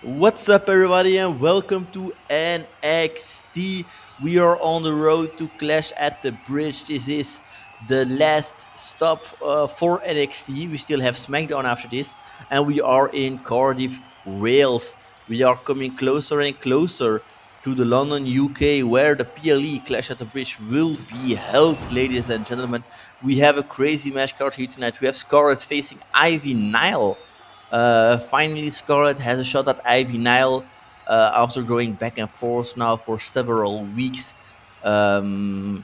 What's up, everybody, and welcome to NXT. We are on the road to Clash at the Bridge. This is the last stop for NXT. We still have SmackDown after this, and we are in Cardiff, Wales. We are coming closer and closer to the London, UK, where the PLE Clash at the Bridge will be held, ladies and gentlemen. We have a crazy match card here tonight. We have Scarlet facing Ivy Nile. Finally, Scarlet has a shot at Ivy Nile after going back and forth now for several weeks. Um,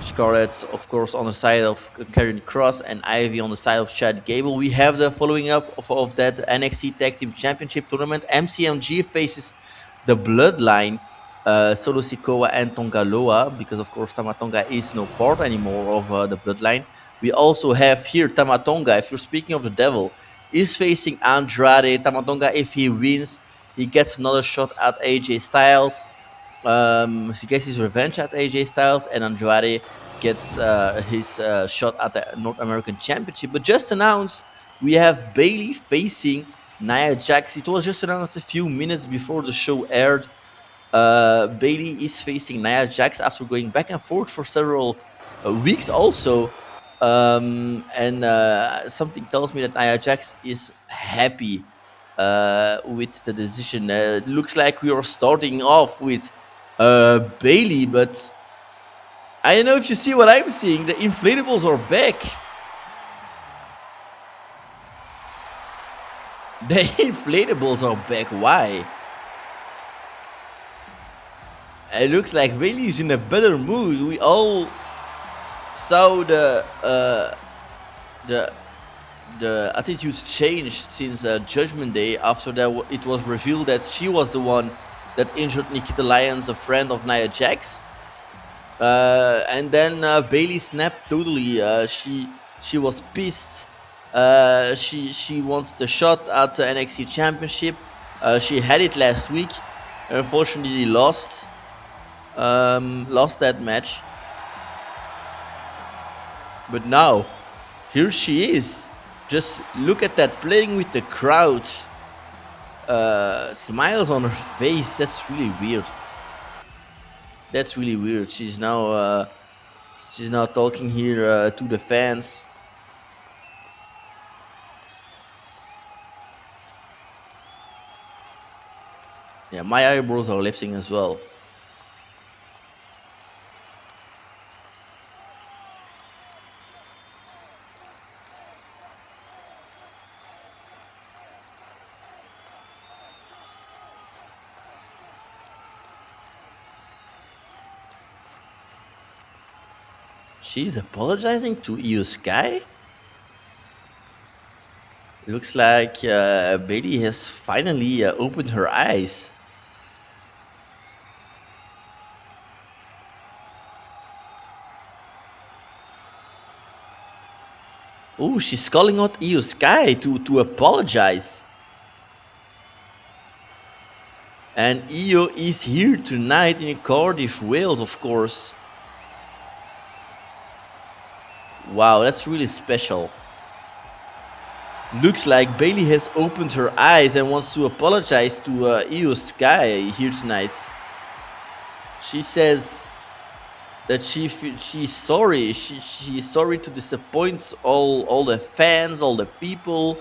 Scarlet, of course, on the side of Karrion Kross and Ivy on the side of Chad Gable. We have the following up of that NXT Tag Team Championship tournament. MCMG faces the Bloodline, Solo Sikoa and Tonga Loa, because of course Tama Tonga is no part anymore of the Bloodline. We also have here Tama Tonga, if you're speaking of the devil, is facing Andrade. Tama Tonga, if he wins, he gets another shot at AJ Styles. He gets his revenge at AJ Styles, and Andrade gets his shot at the North American Championship. But just announced, we have Bayley facing Nia Jax. It was just announced a few minutes before the show aired. Bayley is facing Nia Jax after going back and forth for several weeks also. And something tells me that Nia Jax is happy with the decision. It looks like we are starting off with Bayley, but I don't know if you see what I'm seeing. The inflatables are back. The inflatables are back. Why? It looks like Bayley is in a better mood. We all saw the attitudes changed since Judgment Day. After that, it was revealed that she was the one that injured Nikita Lyons, a friend of Nia Jax. And then Bayley snapped totally. She was pissed. She wants the shot at the NXT Championship. She had it last week. Unfortunately, lost that match. But now, here she is. Just look at that, playing with the crowd. Smiles on her face. That's really weird. That's really weird. She's now talking here to the fans. Yeah, my eyebrows are lifting as well. She's apologizing to Io Sky? Looks like Bayley has finally opened her eyes. Oh, she's calling out Io Sky to apologize. And Io is here tonight in Cardiff, Wales, of course. Wow, that's really special. Looks like Bayley has opened her eyes and wants to apologize to Io Sky here tonight. She says that she's sorry. She's sorry to disappoint all the fans, all the people,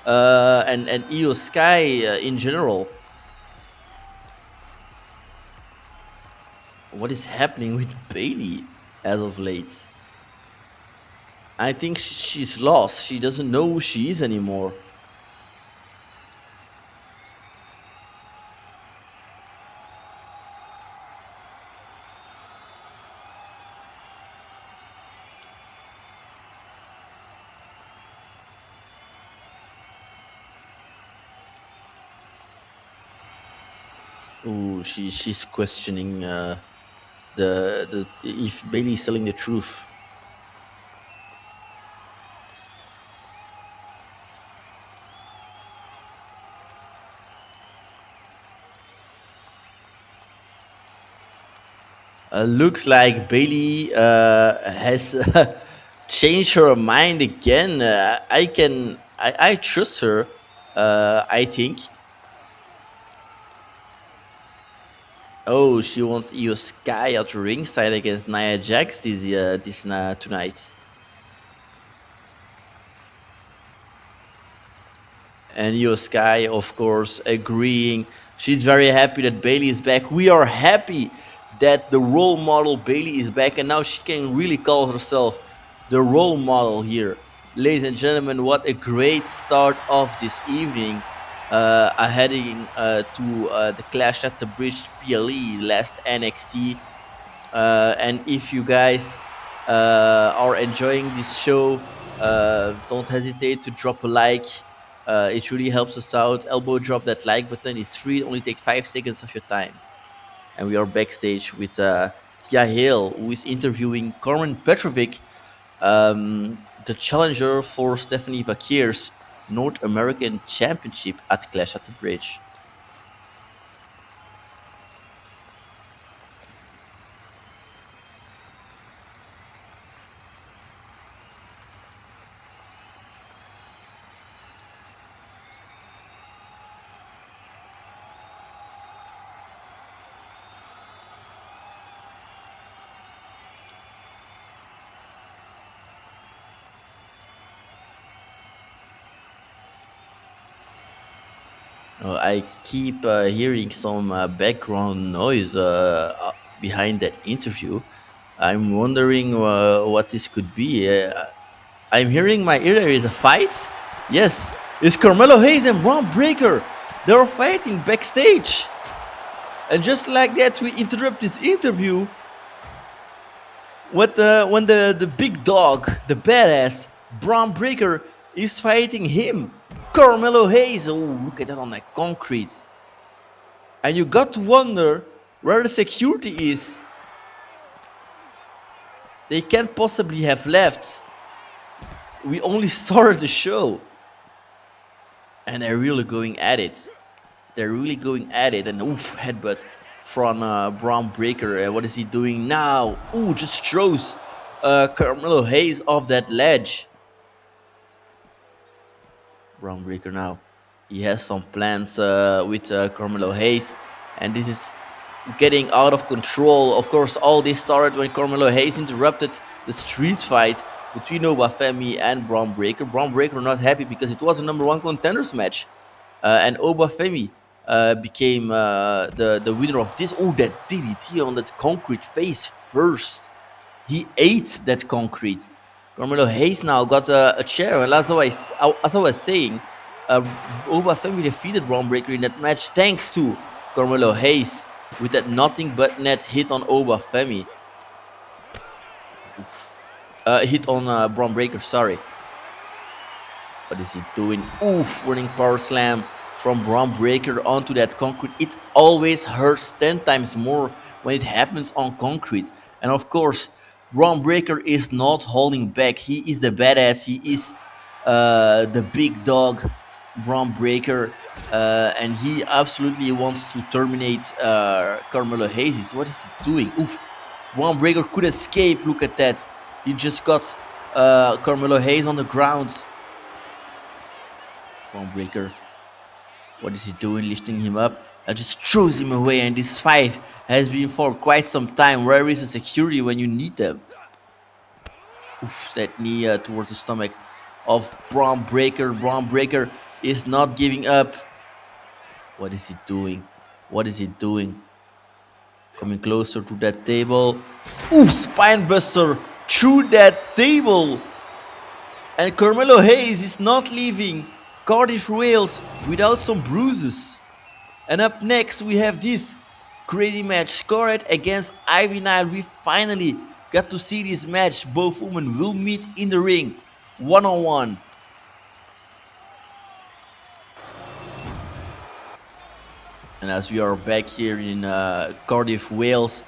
and Io Sky in general. What is happening with Bayley as of late? I think she's lost. She doesn't know who she is anymore. Ooh, she's questioning the if Bayley is telling the truth. Looks like Bayley has changed her mind again. I trust her. I think Oh, she wants Io Sky at ringside against Nia Jax tonight. And Io Sky, of course, agreeing. She's very happy that Bayley is back. We are happy that the role model Bayley is back, and now she can really call herself the role model here. Ladies and gentlemen, what a great start of this evening. Heading to the Clash at the Bridge PLE, last NXT. And if you guys are enjoying this show, don't hesitate to drop a like. It really helps us out. Elbow drop that like button. It's free. It only takes 5 seconds of your time. And we are backstage with Tia Hale, who is interviewing Carmen Petrovic, the challenger for Stephanie Vakier's North American Championship at Clash at the Bridge. I keep hearing some background noise behind that interview. I'm wondering what this could be. I'm hearing my ear there is a fight. Yes, it's Carmelo Hayes and Braun Breaker. They're fighting backstage. And just like that, we interrupt this interview when the big dog, the badass Braun Breaker, is fighting him, Carmelo Hayes. Oh, look at that on that concrete. And you got to wonder where the security is. They can't possibly have left. We only started the show. And they're really going at it. They're really going at it. And oof, headbutt from Braun Breaker. What is he doing now? Ooh, just throws Carmelo Hayes off that ledge. Braun Breaker now. He has some plans with Carmelo Hayes. And this is getting out of control. Of course, all this started when Carmelo Hayes interrupted the street fight between Obafemi and Braun Breaker. Braun Breaker not happy because it was a #1 contenders match. And Obafemi became the winner of this. Oh, that DDT on that concrete face first. He ate that concrete. Carmelo Hayes now got a chair. And as I was saying, Obafemi defeated Braun Breaker in that match thanks to Carmelo Hayes with that nothing but net hit on Obafemi. Hit on Braun Breaker, sorry. What is he doing? Oof, running power slam from Braun Breaker onto that concrete. It always hurts 10 times more when it happens on concrete. And of course, Braun Breaker is not holding back. He is the badass. He is the big dog, Braun Breaker. And he absolutely wants to terminate Carmelo Hayes. What is he doing? Oof. Braun Breaker could escape. Look at that. He just got Carmelo Hayes on the ground. Braun Breaker. What is he doing? Lifting him up. Just throws him away. And this fight has been for quite some time. Where is the security when you need them? Oof, that knee towards the stomach of Braun Breaker. Braun Breaker is not giving up. What is he doing? What is he doing? Coming closer to that table. Ooh, spine buster through that table. And Carmelo Hayes is not leaving Cardiff, Wales without some bruises. And up next we have this crazy match, Scarlet against Ivy Nile. We finally got to see this match. Both women will meet in the ring, one-on-one. And as we are back here in Cardiff, Wales,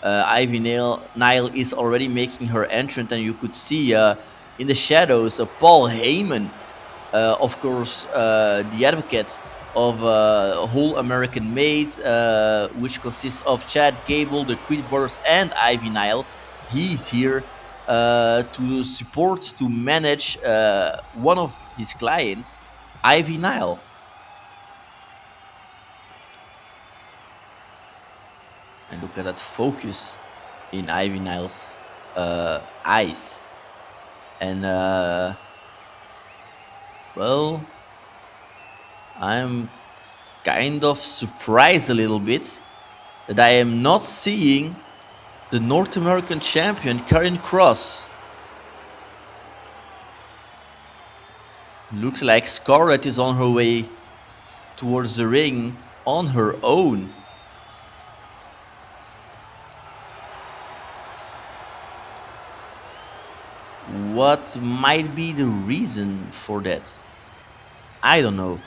Ivy Nile is already making her entrance, and you could see in the shadows Paul Heyman, of course, the advocate of Whole American Made, which consists of Chad Gable, the Creed Brothers, and Ivy Nile. He's here to support, to manage one of his clients, Ivy Nile. Look at that focus in Ivy Nile's eyes. And well, I'm kind of surprised a little bit that I am not seeing the North American champion Karrion Kross. Looks like Scarlett is on her way towards the ring on her own. What might be the reason for that? I don't know.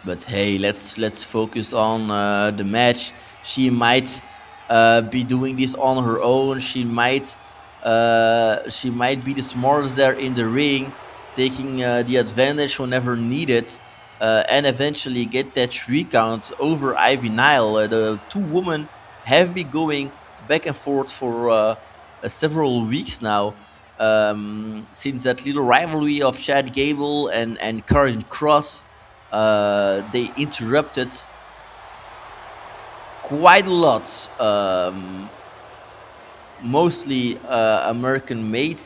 But hey, let's focus on the match. She might be doing this on her own. She might be the smartest there in the ring, taking the advantage whenever needed, and eventually get that 3 count over Ivy Nile. The two women have been going back and forth for several weeks now, since that little rivalry of Chad Gable and Karrion Kross. They interrupted quite a lot, mostly American made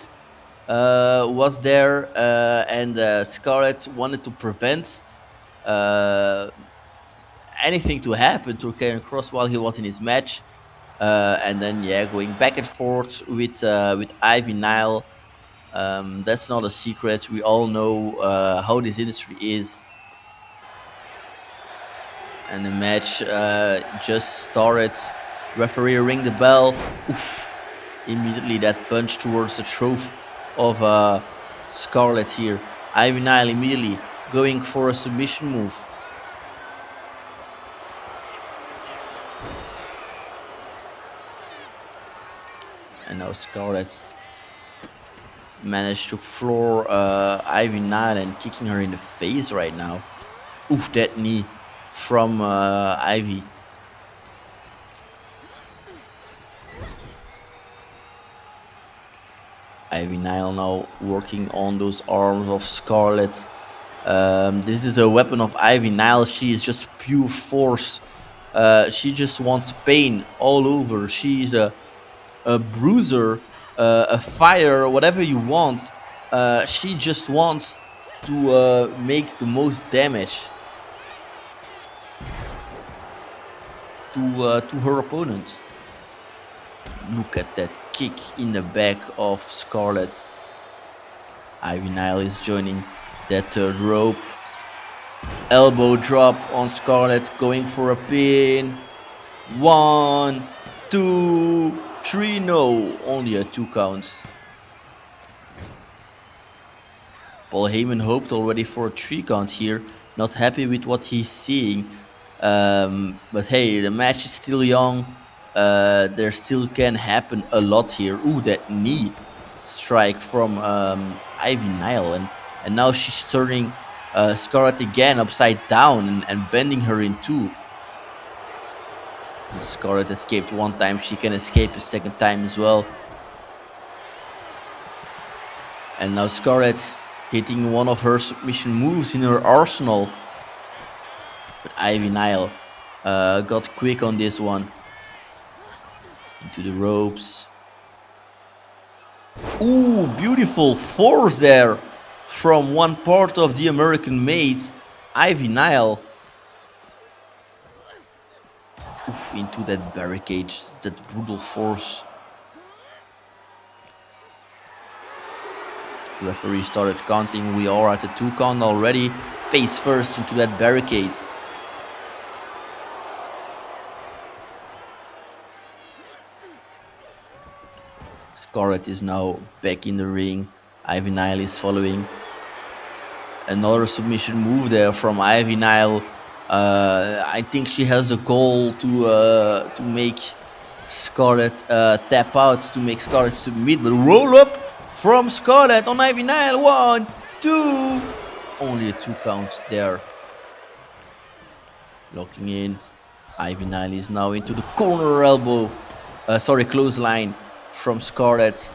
was there, and Scarlett wanted to prevent anything to happen to Karrion Kross while he was in his match, and then going back and forth with Ivy Nile. That's not a secret. We all know how this industry is. And the match just started. Referee ring the bell. Oof. Immediately that punch towards the throat of Scarlett here. Ivy Nile immediately going for a submission move. And now Scarlett managed to floor Ivy Nile and kicking her in the face right now. Oof, that knee from Ivy. Ivy Nile now working on those arms of Scarlett. This is a weapon of Ivy Nile. She is just pure force. She just wants pain all over. She's a bruiser, a fire, whatever you want. She just wants to make the most damage to her opponent. Look at that kick in the back of Scarlett. Ivy Nile is joining that third rope. Elbow drop on Scarlett, going for a pin. 1, 2, 3, no, only a 2 counts. Paul Heyman hoped already for a 3 count here, not happy with what he's seeing. But hey, the match is still young. There still can happen a lot here. Ooh, that knee strike from Ivy Nile. And now she's turning Scarlett again upside down and bending her in two. And Scarlett escaped one time. She can escape a second time as well. And now Scarlett hitting one of her submission moves in her arsenal. But Ivy Nile got quick on this one. Into the ropes. Ooh, beautiful force there from one part of the American Maid, Ivy Nile. Oof, into that barricade, that brutal force. The referee started counting. We are at the 2 count already. Face first into that barricade. Scarlett is now back in the ring. Ivy Nile is following. Another submission move there from Ivy Nile. I think she has a goal to make Scarlett tap out, to make Scarlett submit. But roll up from Scarlett on Ivy Nile. 1, 2. Only a 2 count there. Locking in. Ivy Nile is now into the corner elbow. Clothesline from Scarlett.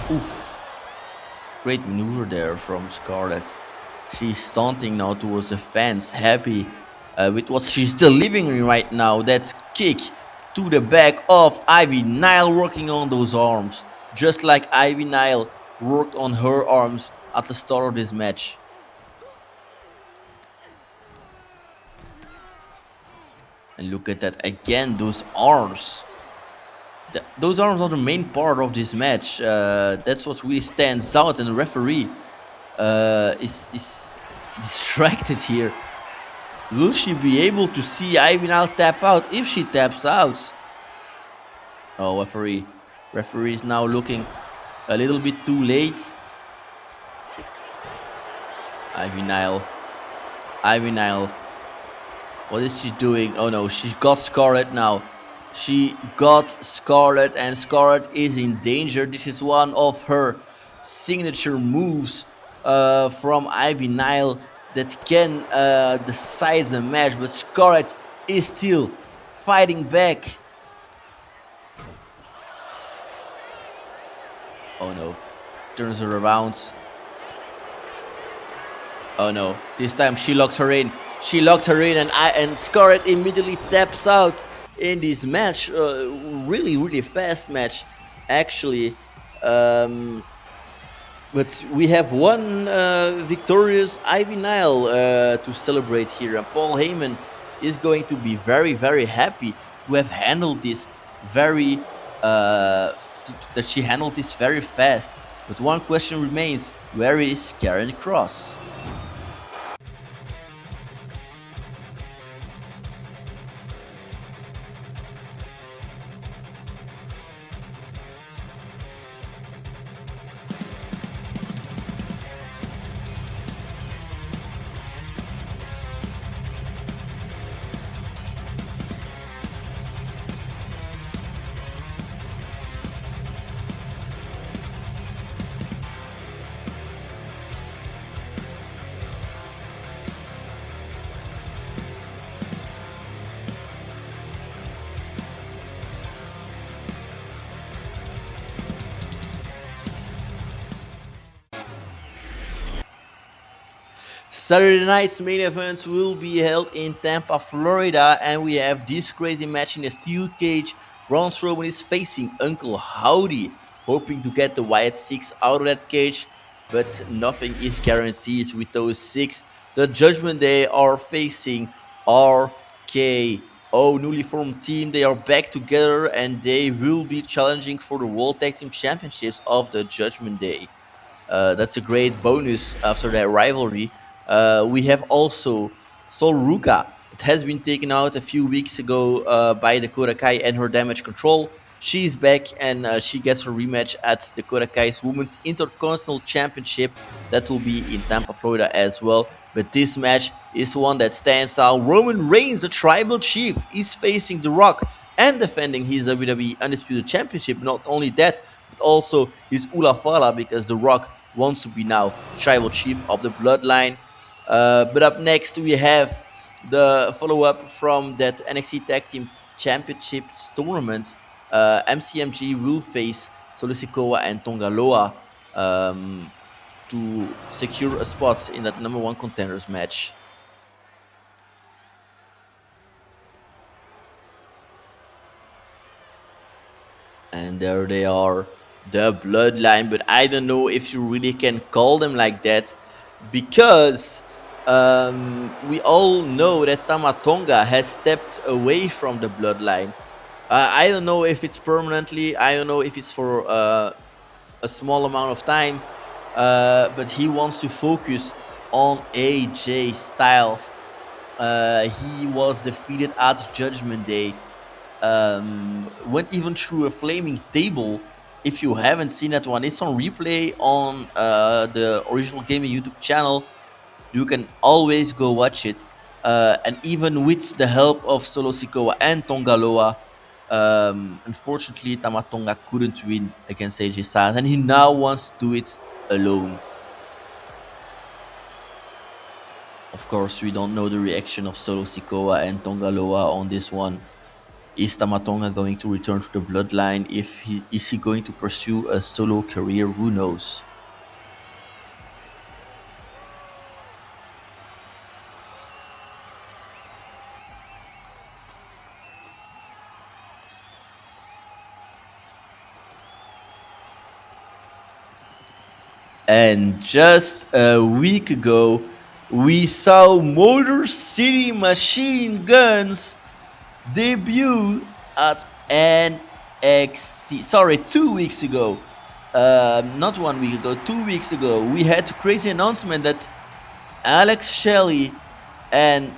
Oof. Great maneuver there from Scarlet. She's taunting now towards the fans, happy with what she's delivering right now. That kick to the back of Ivy Nile, working on those arms, just like Ivy Nile worked on her arms at the start of this match. And look at that again, those arms. Those arms are the main part of this match. That's what really stands out, and the referee is distracted here. Will she be able to see Ivy Nile tap out? If she taps out, oh, referee is now looking a little bit too late. Ivy Nile, what is she doing? Oh no, she got Scarlet now. She got Scarlet, and Scarlet is in danger. This is one of her signature moves from Ivy Nile that can decide the match, but Scarlet is still fighting back. Oh no, turns her around. Oh no, this time she locked her in. And Scarlet immediately taps out in this match. Really fast match, actually. But we have one victorious Ivy Nile to celebrate here. And Paul Heyman is going to be very happy to have handled this that she handled this very fast. But one question remains: where is Karen Cross? Saturday night's main events will be held in Tampa, Florida, and we have this crazy match in a steel cage. Braun Strowman is facing Uncle Howdy, hoping to get the Wyatt Six out of that cage, but nothing is guaranteed with those six. The Judgment Day are facing RKO, newly formed team. They are back together and they will be challenging for the World Tag Team Championships of the Judgment Day. That's a great bonus after that rivalry. We have also Sol Ruka, that has been taken out a few weeks ago by Dakota Kai and her Damage Control. She's back and she gets her rematch at Dakota Kai's Women's Intercontinental Championship. That will be in Tampa, Florida as well. But this match is one that stands out. Roman Reigns, the Tribal Chief, is facing The Rock and defending his WWE Undisputed Championship. Not only that, but also his Ula Fala, because The Rock wants to be now Tribal Chief of the Bloodline. But up next, we have the follow-up from that NXT Tag Team Championships tournament. MCMG will face Solo Sikoa and Tonga Loa to secure a spot in that number one contenders match. And there they are, the Bloodline. But I don't know if you really can call them like that, because we all know that Tama Tonga has stepped away from the Bloodline. I don't know if it's permanently. I don't know if it's for a small amount of time. But he wants to focus on AJ Styles. He was defeated at Judgment Day. Went even through a flaming table. If you haven't seen that one, it's on replay on the Original Gaming YouTube channel. You can always go watch it. And even with the help of Solo Sikoa and Tonga Loa, unfortunately Tama Tonga couldn't win against AJ Styles, and he now wants to do it alone. Of course, we don't know the reaction of Solo Sikoa and Tonga Loa on this one. Is Tama Tonga going to return to the bloodline? Is he going to pursue a solo career? Who knows? And just a week ago, we saw Motor City Machine Guns debut at NXT. Sorry, 2 weeks ago. Not 1 week ago, 2 weeks ago. We had a crazy announcement that Alex Shelley and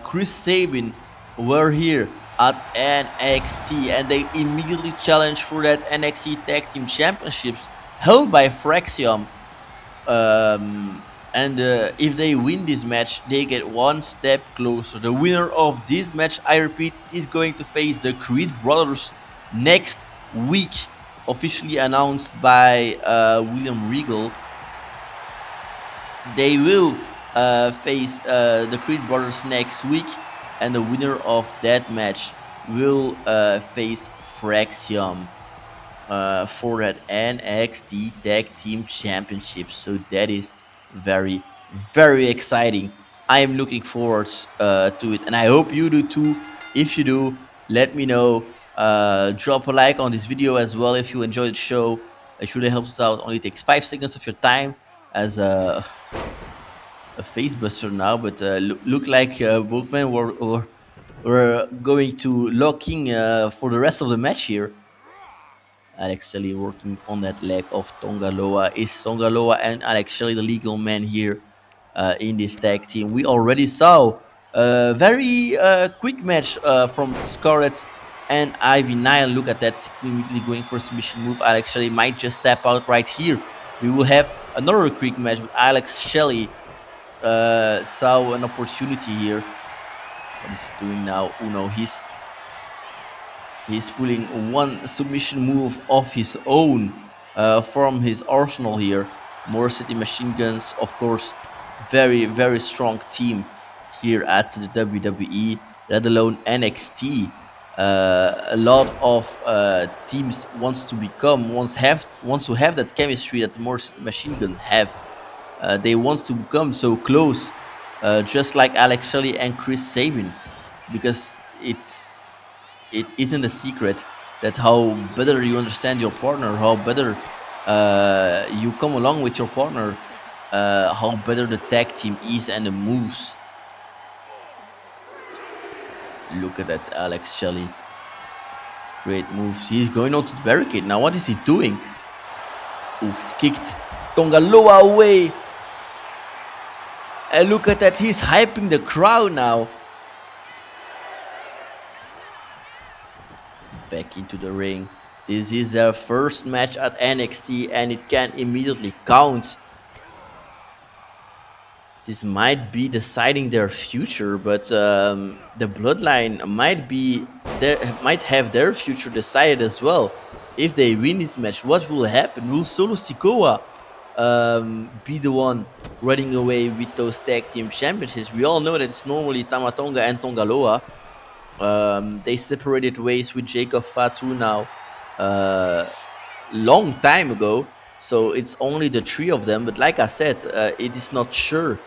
Chris Sabin were here at NXT, and they immediately challenged for that NXT Tag Team Championships held by Fraxium. And if they win this match, they get one step closer. The winner of this match, I repeat, is going to face the Creed brothers next week, officially announced by William Regal. They will face the Creed brothers next week, and the winner of that match will face Fraxium for that NXT Tag Team Championship. So that is very, very exciting. I am looking forward to it, and I hope you do too. If you do, let me know. Drop a like on this video as well if you enjoyed the show. It really helps us out. Only takes 5 seconds of your time as a face buster now, but look like both men were going to lock in for the rest of the match here. Alex Shelley working on that leg of Tongaloa. Is Tongaloa and Alex Shelley the legal man here in this tag team? We already saw a very quick match from Scarlet and Ivy Nile. Look at that, immediately going for a submission move. Alex Shelley might just step out right here. We will have another quick match with Alex Shelley. Saw an opportunity here. What is he doing now? Uno, he's pulling one submission move of his own from his arsenal here. More City Machine Guns, of course, very, very strong team here at the WWE, let alone NXT. A lot of teams wants to have that chemistry that the More City Machine Gun have. They want to become so close, just like Alex Shelley and Chris Sabin, because it isn't a secret that how better you understand your partner, how better you come along with your partner, how better the tag team is and the moves. Look at that, Alex Shelley. Great moves. He's going on to the barricade. Now what is he doing? Oof, kicked Tongaloa away. And look at that, he's hyping the crowd now. Back into the ring. This is their first match at NXT, and it can immediately count. This might be deciding their future, but the Bloodline might have their future decided as well. If they win this match, what will happen? Will Solo Sikoa be the one running away with those tag team championships? We all know that it's normally Tama Tonga and Tongaloa. They separated ways with Jacob Fatu now long time ago, so it's only the three of them. But like I said, it is not sure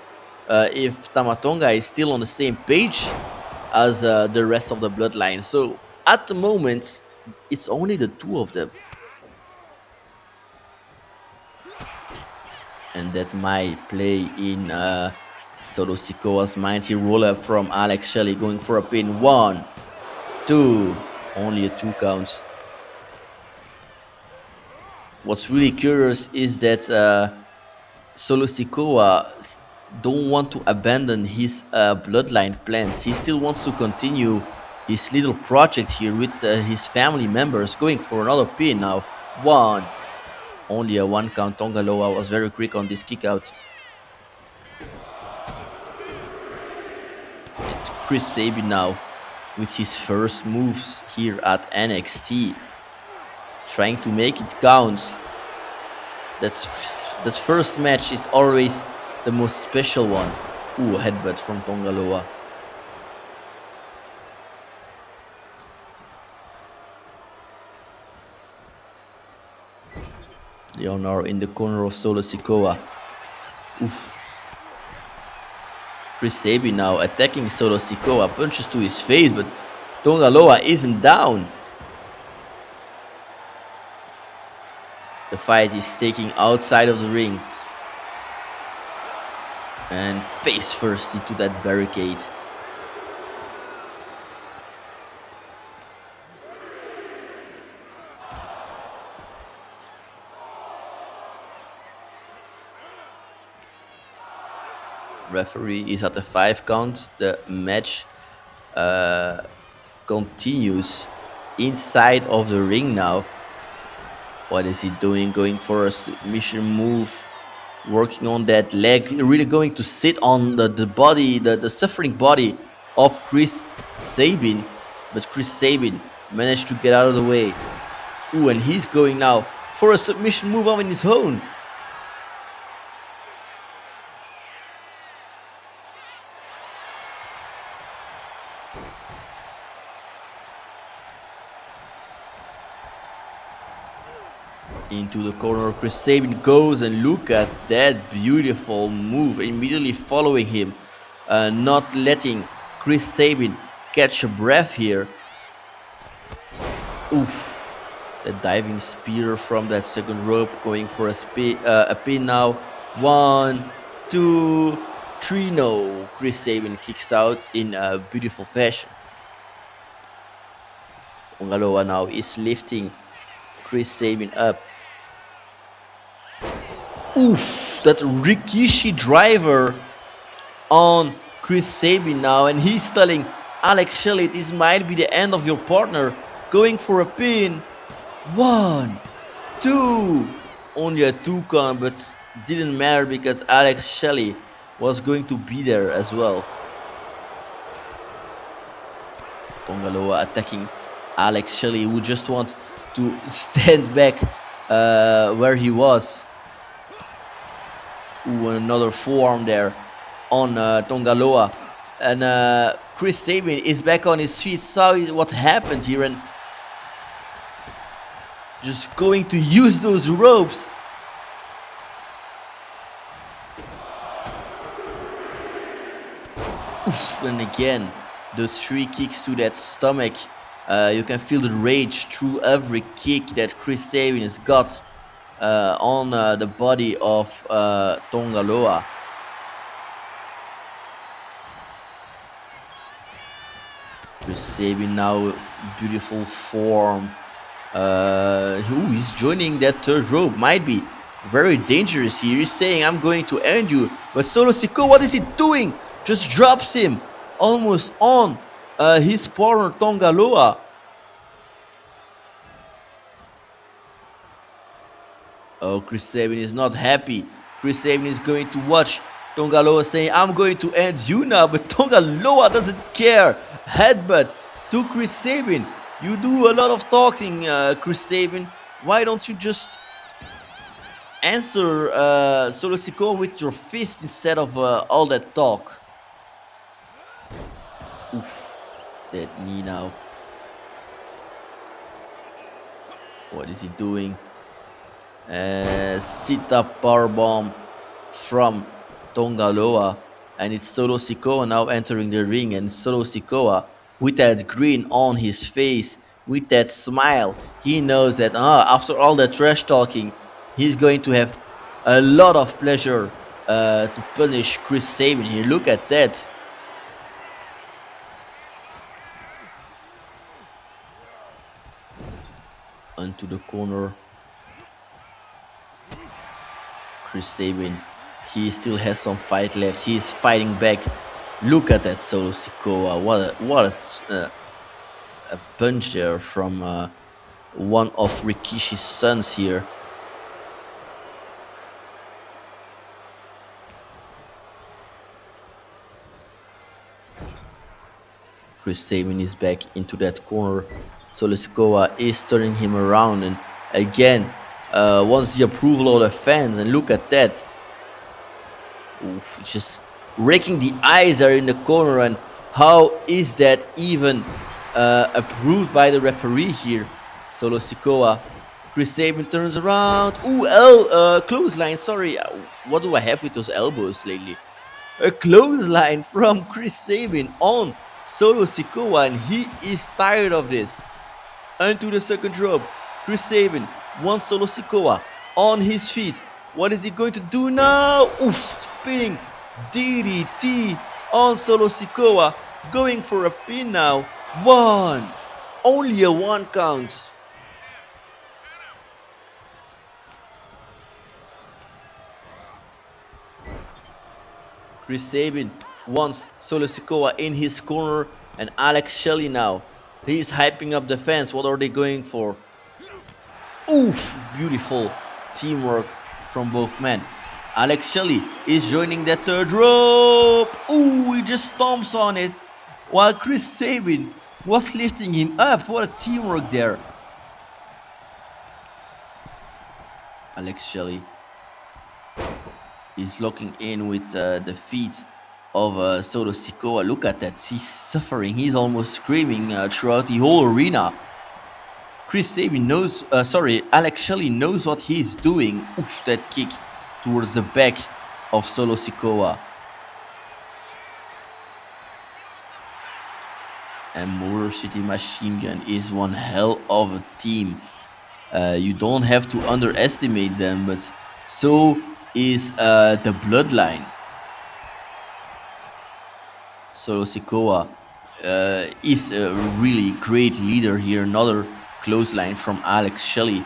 if Tama Tonga is still on the same page as the rest of the Bloodline. So at the moment, it's only the two of them. And that might play in Solo Sikoa's mind. He roll up from Alex Shelley, going for a pin. 1, 2, only a 2 counts. What's really curious is that Solo Sikoa don't want to abandon his Bloodline plans. He still wants to continue his little project here with his family members, going for another pin now. 1, only a 1 count. Tongaloa was very quick on this kick out. It's Chris Sabin now with his first moves here at NXT, trying to make it count. That first match is always the most special one. Ooh, headbutt from Tongaloa. Leonor in the corner of Solo Sikoa. Oof. Chris Sabin now attacking Solo Sikoa. Punches to his face, but Tonga Loa isn't down. The fight is taking outside of the ring. And face first into that barricade. Referee is at the 5 count. The match continues inside of the ring now. What is he doing? Going for a submission move, working on that leg, really going to sit on the body, the suffering body of Chris Sabin. But Chris Sabin managed to get out of the way. Ooh, and he's going now for a submission move on his own. Into the corner, Chris Sabin goes, and look at that beautiful move, immediately following him, not letting Chris Sabin catch a breath here. Oof, the diving spear from that second rope, going for a pin now. 1, 2, 3, no. Chris Sabin kicks out in a beautiful fashion. Tonga Loa now is lifting Chris Sabin up. Oof, that Rikishi driver on Chris Sabin now, and he's telling Alex Shelley this might be the end of your partner. Going for a pin. 1, 2, only a 2 count, but didn't matter because Alex Shelley was going to be there as well. Tonga Loa attacking Alex Shelley, who just want to stand back where he was. Ooh, another forearm there on Tonga Loa. And Chris Sabin is back on his feet, saw what happened here, and just going to use those ropes. Oof, and again, those 3 kicks to that stomach. You can feel the rage through every kick that Chris Sabin has got on the body of Tonga Loa. Chris Sabin now, beautiful form. He's joining that 3rd rope. Might be very dangerous here. He's saying, I'm going to end you. But Solo Sikoa, what is he doing? Just drops him almost on his partner Tonga Loa. Oh, Chris Sabin is not happy. Chris Sabin is going to watch Tonga Loa, saying, I'm going to end you now. But Tonga Loa doesn't care. Headbutt to Chris Sabin. You do a lot of talking, Chris Sabin. Why don't you just answer Solo Sikoa with your fist instead of all that talk? Oof, that knee now. What is he doing? Sit-up powerbomb from Tonga Loa. And it's Solo Sikoa now entering the ring. And Solo Sikoa, with that grin on his face, with that smile, he knows that after all that trash talking, he's going to have a lot of pleasure to punish Chris Sabin here. Look at that. Onto the corner. Chris Sabin, he still has some fight left. He is fighting back. Look at that Solo Sikoa. What a punch there from one of Rikishi's sons here. Chris Sabin is back into that corner. Solo Sikoa is turning him around, and again wants the approval of the fans. And look at that. Oof, just raking the eyes there in the corner. And how is that even approved by the referee here? Solo Sikoa, Chris Sabin turns around. Ooh, clothesline. Sorry, what do I have with those elbows lately? A clothesline from Chris Sabin on Solo Sikoa, and he is tired of this. Onto the second rope. Chris Sabin wants Solo Sikoa on his feet. What is he going to do now? Oof, spinning DDT on Solo Sikoa. Going for a pin now. One. Only a one count. Chris Sabin wants Solo Sikoa in his corner, and Alex Shelley now. He's hyping up the fans. What are they going for? Oof, beautiful teamwork from both men. Alex Shelley is joining the third rope. Ooh, he just stomps on it while Chris Sabin was lifting him up. What a teamwork there. Alex Shelley is locking in with the feet of Solo Sikoa. Look at that. He's suffering. He's almost screaming throughout the whole arena. Chris Sabin knows, Alex Shelley knows what he's doing. Oof, that kick towards the back of Solo Sikoa. And Motor City Machine Gun is one hell of a team. You don't have to underestimate them, but so is the Bloodline. Solo Sikoa is a really great leader here. Another clothesline from Alex Shelley.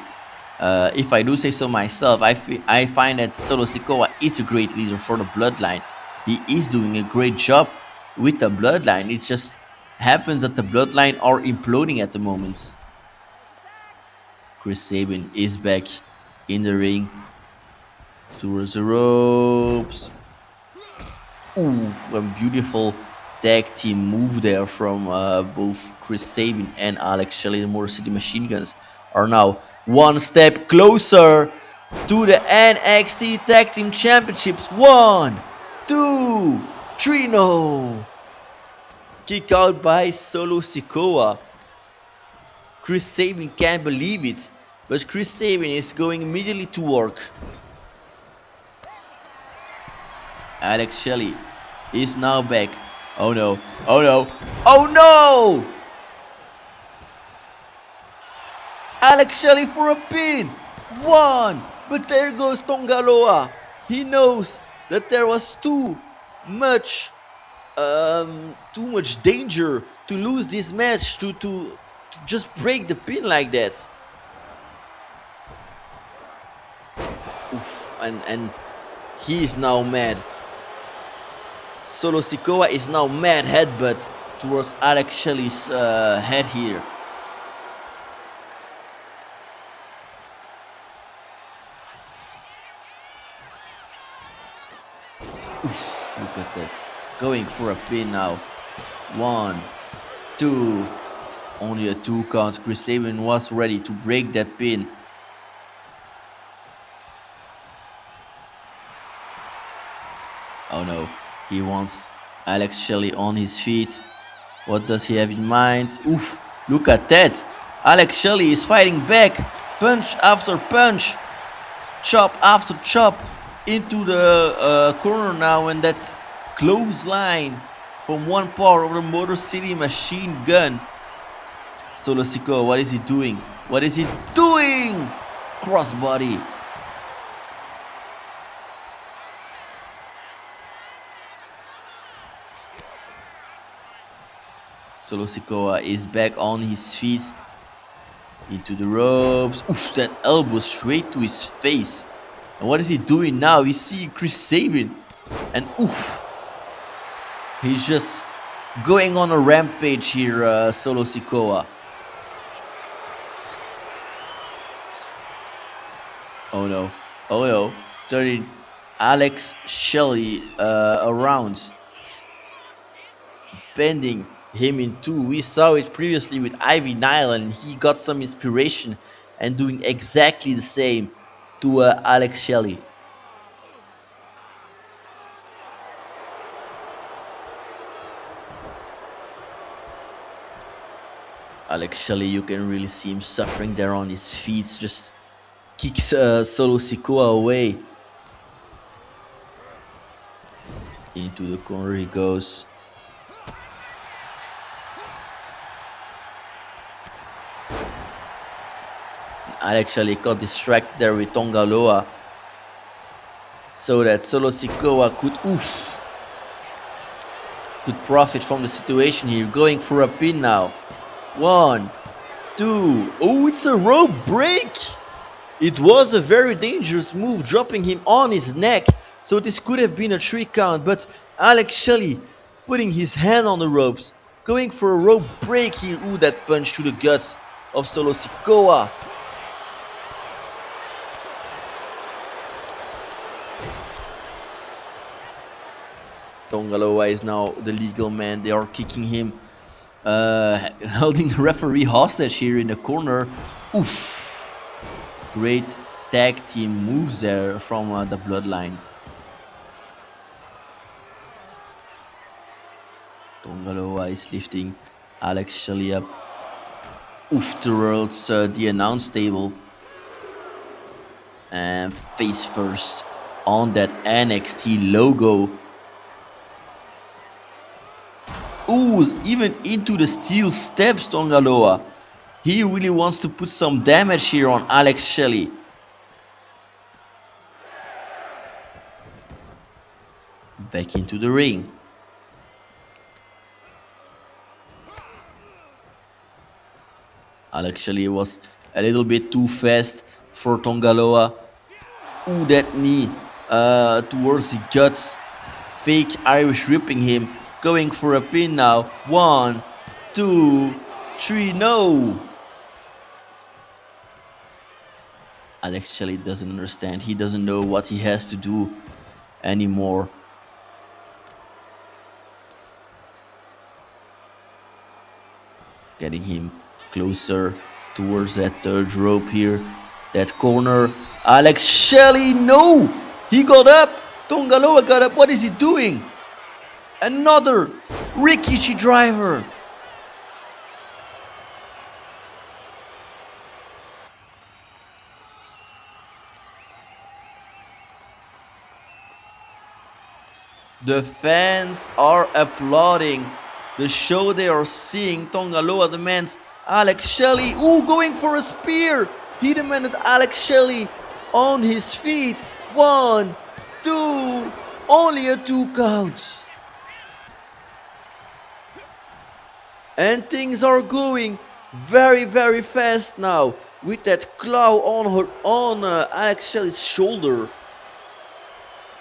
If I do say so myself, I find that Solo Sikoa is a great leader for the Bloodline. He is doing a great job with the Bloodline. It just happens that the Bloodline are imploding at the moment. Chris Sabin is back in the ring towards the ropes. Ooh, a beautiful tag team move there from both Chris Sabin and Alex Shelley. The Motor City Machine Guns are now one step closer to the NXT Tag Team Championships. 1, 2, 3, no. Kick out by Solo Sikoa. Chris Sabin can't believe it, but Chris Sabin is going immediately to work. Alex Shelley is now back. Oh no, oh no, oh no! Alex Shelley for a pin! 1! But there goes Tongaloa. He knows that there was too much danger to lose this match, to just break the pin like that. Oof, and he is now mad. Solo Sikoa is now mad headbutt towards Alex Shelley's head here. Oof, look at that. Going for a pin now. 1, 2. Only a 2 count. Chris Sabin was ready to break that pin. Oh no. He wants Alex Shelley on his feet. What does he have in mind? Oof, look at that. Alex Shelley is fighting back. Punch after punch. Chop after chop into the corner now. And that's clothesline from one part of the Motor City Machine Gun. Solo Sikoa, what is he doing? What is he doing? Crossbody. Solo Sikoa is back on his feet. Into the ropes. Oof, that elbow straight to his face. And what is he doing now? We see Chris Sabin. And oof. He's just going on a rampage here, Solo Sikoa. Oh no. Oh no. Turning Alex Shelley around. Bending him in two. We saw it previously with Ivy Nile, and he got some inspiration and doing exactly the same to Alex Shelley. Alex Shelley, you can really see him suffering there on his feet, just Kicks Solo Sikoa away. Into the corner he goes. Alex Shelley got distracted there with Tonga Loa, so that Solo Sikoa could profit from the situation here. Going for a pin now. 1, 2. Oh, it's a rope break. It was a very dangerous move, dropping him on his neck. So this could have been a 3 count, but Alex Shelley putting his hand on the ropes, going for a rope break here. Ooh, that punch to the guts of Solo Sikoa. Tonga Loa is now the legal man. They are kicking him, holding the referee hostage here in the corner. Oof. Great tag team moves there from the Bloodline. Tonga Loa is lifting Alex Shelley up towards the announce table. And face first on that NXT logo. Ooh, even into the steel steps, Tonga Loa. He really wants to put some damage here on Alex Shelley. Back into the ring. Alex Shelley was a little bit too fast for Tonga Loa. Ooh, that knee towards the guts. Fake Irish ripping him. Going for a pin now. 1, 2, 3, no! Alex Shelley doesn't understand. He doesn't know what he has to do anymore. Getting him closer towards that third rope here. That corner. Alex Shelley, no! He got up! Tonga Loa got up. What is he doing? Another Rikishi driver. The fans are applauding the show they are seeing. Tonga Loa demands Alex Shelley. Ooh, going for a spear. He demanded Alex Shelley on his feet. 1, 2, only a 2 count. And things are going very, very fast now with that claw on Alex Shelley's shoulder.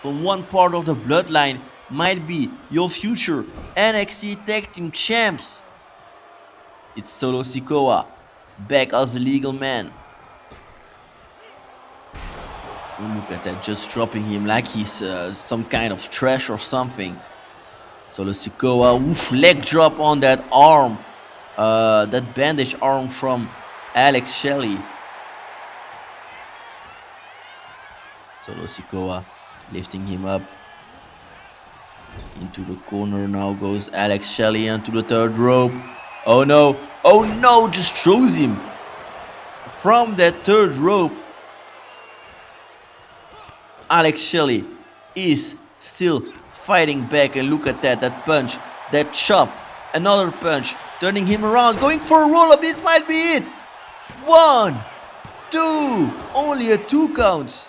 From one part of the Bloodline might be your future NXT Tag Team champs. It's Solo Sikoa back as the legal man. Look at that, just dropping him like he's some kind of trash or something. Solo Sikoa, leg drop on that arm, that bandage arm from Alex Shelley. Solo Sikoa lifting him up. Into the corner now goes Alex Shelley onto the third rope. Oh no, just throws him from that third rope. Alex Shelley is still fighting back, and look at that punch, that chop, another punch, turning him around, going for a roll-up. This might be it. 1, 2, only a 2 counts.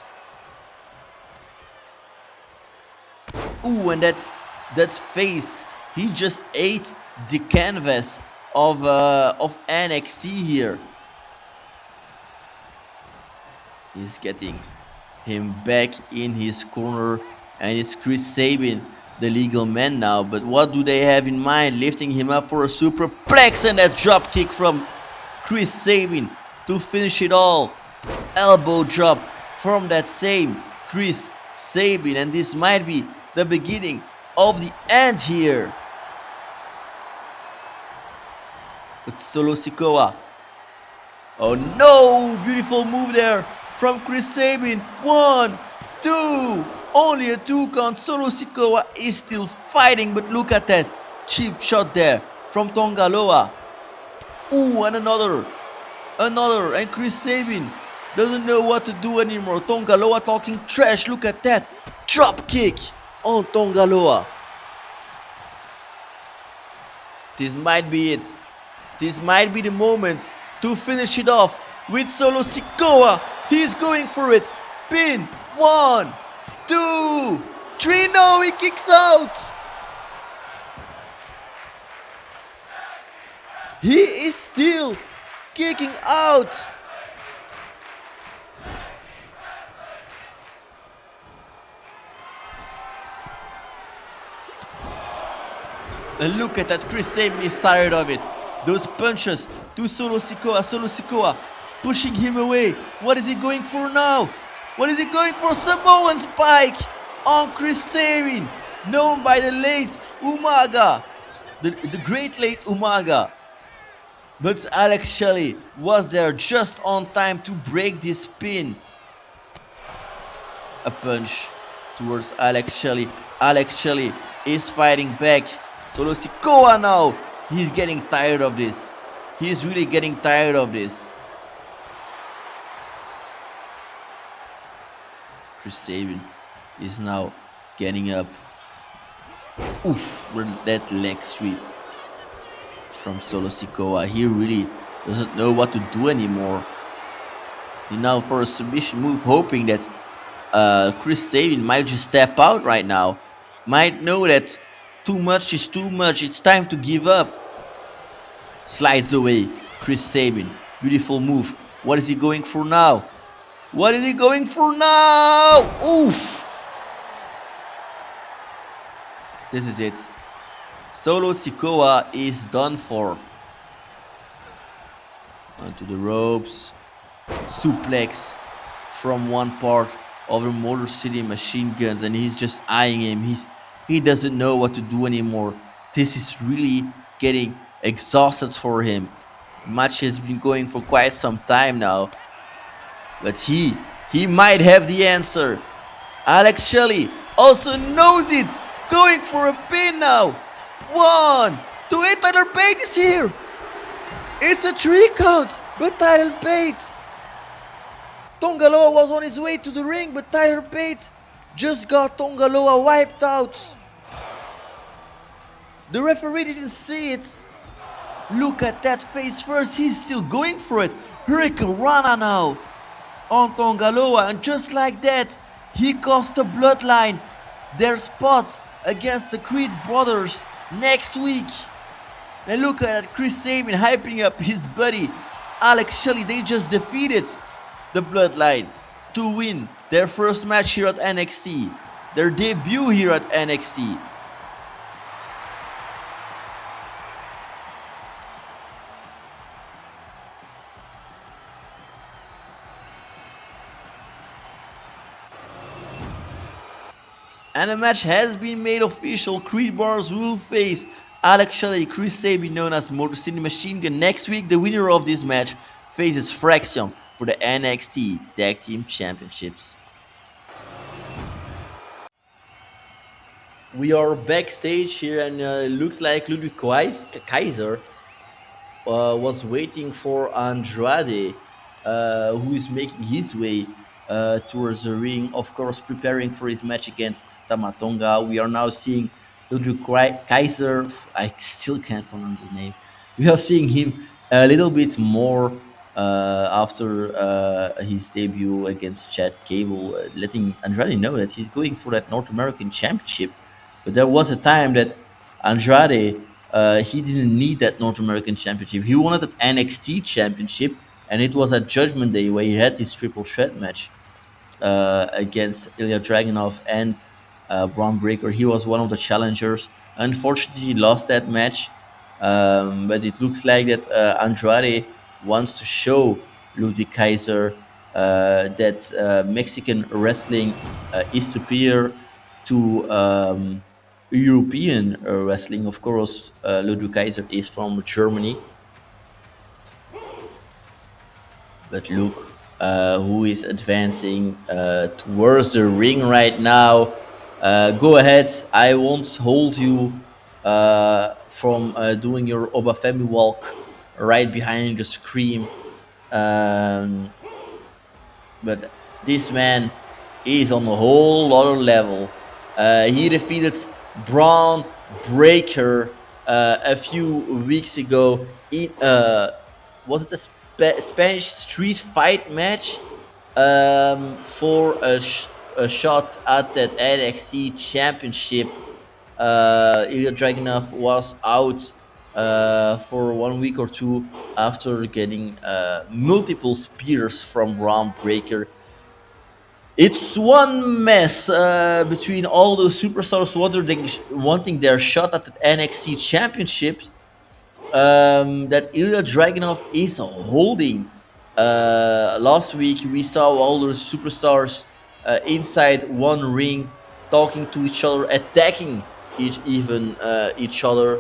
Ooh, and that face, he just ate the canvas of NXT here. He's getting him back in his corner, and it's Chris Sabin, the legal man now. But what do they have in mind? Lifting him up for a superplex, and that drop kick from Chris Sabin to finish it all. Elbow drop from that same Chris Sabin, and this might be the beginning of the end here. But Solo Sikoa, oh no, beautiful move there from Chris Sabin. 1, 2, only a 2 count. Solo Sikoa is still fighting, but look at that cheap shot there from Tonga Loa. Ooh, and another, and Chris Sabin Doesn't know what to do anymore. Tonga Loa talking trash. Look at that. Drop kick on Tonga Loa. This might be it. This might be the moment to finish it off with Solo Sikoa. He's going for it. Pin. 1, 2, 3. No, he kicks out. He is still kicking out. And look at that, Chris Sabin is tired of it. Those punches to Solo Sikoa pushing him away. What is he going for now? What is he going for? Samoan Spike on Chris Sabin, known by the late Umaga, the great late Umaga. But Alex Shelley was there just on time to break this pin. A punch towards Alex Shelley. Alex Shelley is fighting back. Solo Sikoa now. He's getting tired of this. He's really getting tired of this. Chris Sabin is now getting up. Oof, with that leg sweep from Solo Sikoa. He really doesn't know what to do anymore. He now for a submission move, hoping that Chris Sabin might just step out right now. Might know that too much is too much. It's time to give up. Slides away. Chris Sabin. Beautiful move. What is he going for now? What is he going for now? Oof. This is it. Solo Sikoa is done for. Onto the ropes. Suplex from one part of the Motor City Machine Guns, and he's just eyeing him. He doesn't know what to do anymore. This is really getting exhausted for him. The match has been going for quite some time now. But he might have the answer. Alex Shelley also knows it. Going for a pin now. 1, 2, 8. Tyler Bate is here. It's a 3 count. But Tyler Bate. Tonga Loa was on his way to the ring, but Tyler Bate just got Tonga Loa wiped out. The referee didn't see it. Look at that face first. He's still going for it. Hurricane Rana now on Tonga Loa, and just like that, he cost the Bloodline their spot against the Creed brothers next week. And look at Chris Sabin hyping up his buddy Alex Shelley. They just defeated the Bloodline to win their first match here at NXT, their debut here at NXT. And the match has been made official. Creed Brothers will face Alex Shelley, Chris Sabin, known as Motor City Machine Gun. Next week, the winner of this match faces Fraction for the NXT Tag Team Championships. We are backstage here, and it looks like Ludwig Kaiser was waiting for Andrade, who is making his way towards the ring, of course preparing for his match against Tama Tonga. We are now seeing Ludwig Kaiser. I still can't pronounce his name. We are seeing him a little bit more after his debut against Chad Gable, letting Andrade know that he's going for that North American Championship. But there was a time that Andrade, he didn't need that North American Championship. He wanted that NXT Championship, and it was at Judgment Day where he had his triple threat match against Ilya Dragunov and Braun Breaker. He was one of the challengers. Unfortunately, he lost that match, but it looks like that Andrade wants to show Ludwig Kaiser that Mexican wrestling is superior to European wrestling. Of course, Ludwig Kaiser is from Germany. But look who is advancing towards the ring right now. Go ahead, I won't hold you from doing your Obafemi walk right behind the screen. but this man is on a whole other level. He defeated Braun Breaker a few weeks ago in was it a Spanish street fight match for a shot at that NXT Championship. Ilya Dragunov was out for 1 week or two after getting multiple spears from Braun Breaker. It's one mess between all those superstars wanting their shot at the NXT Championship that Ilya Dragunov is holding. Last week we saw all those superstars inside one ring, talking to each other, attacking each other.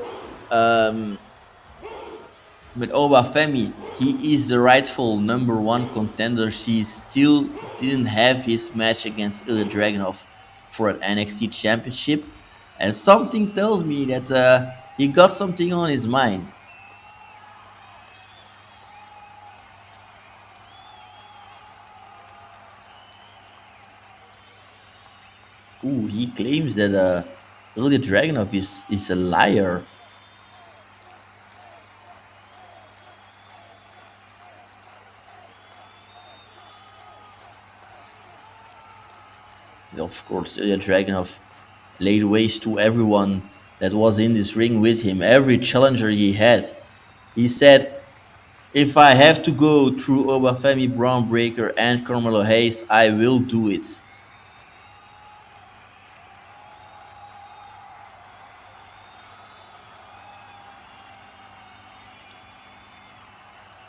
With Obafemi, he is the rightful number one contender. He still didn't have his match against Ilya Dragunov for an NXT Championship, and something tells me that he got something on his mind. Ooh, he claims that Ilya Dragunov is a liar. Of course, Ilya Dragunov laid waste to everyone that was in this ring with him, every challenger he had. He said, if I have to go through Obafemi, Braun Breaker, and Carmelo Hayes, I will do it.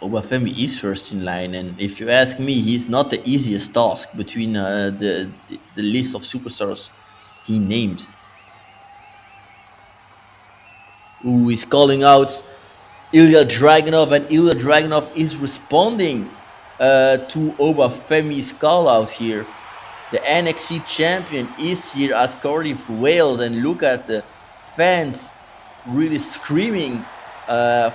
Obafemi is first in line, and if you ask me, he's not the easiest task between the list of superstars he named. Who is calling out Ilya Dragunov, and Ilya Dragunov is responding to Obafemi's call out here. The NXT champion is here at Cardiff, Wales, and look at the fans really screaming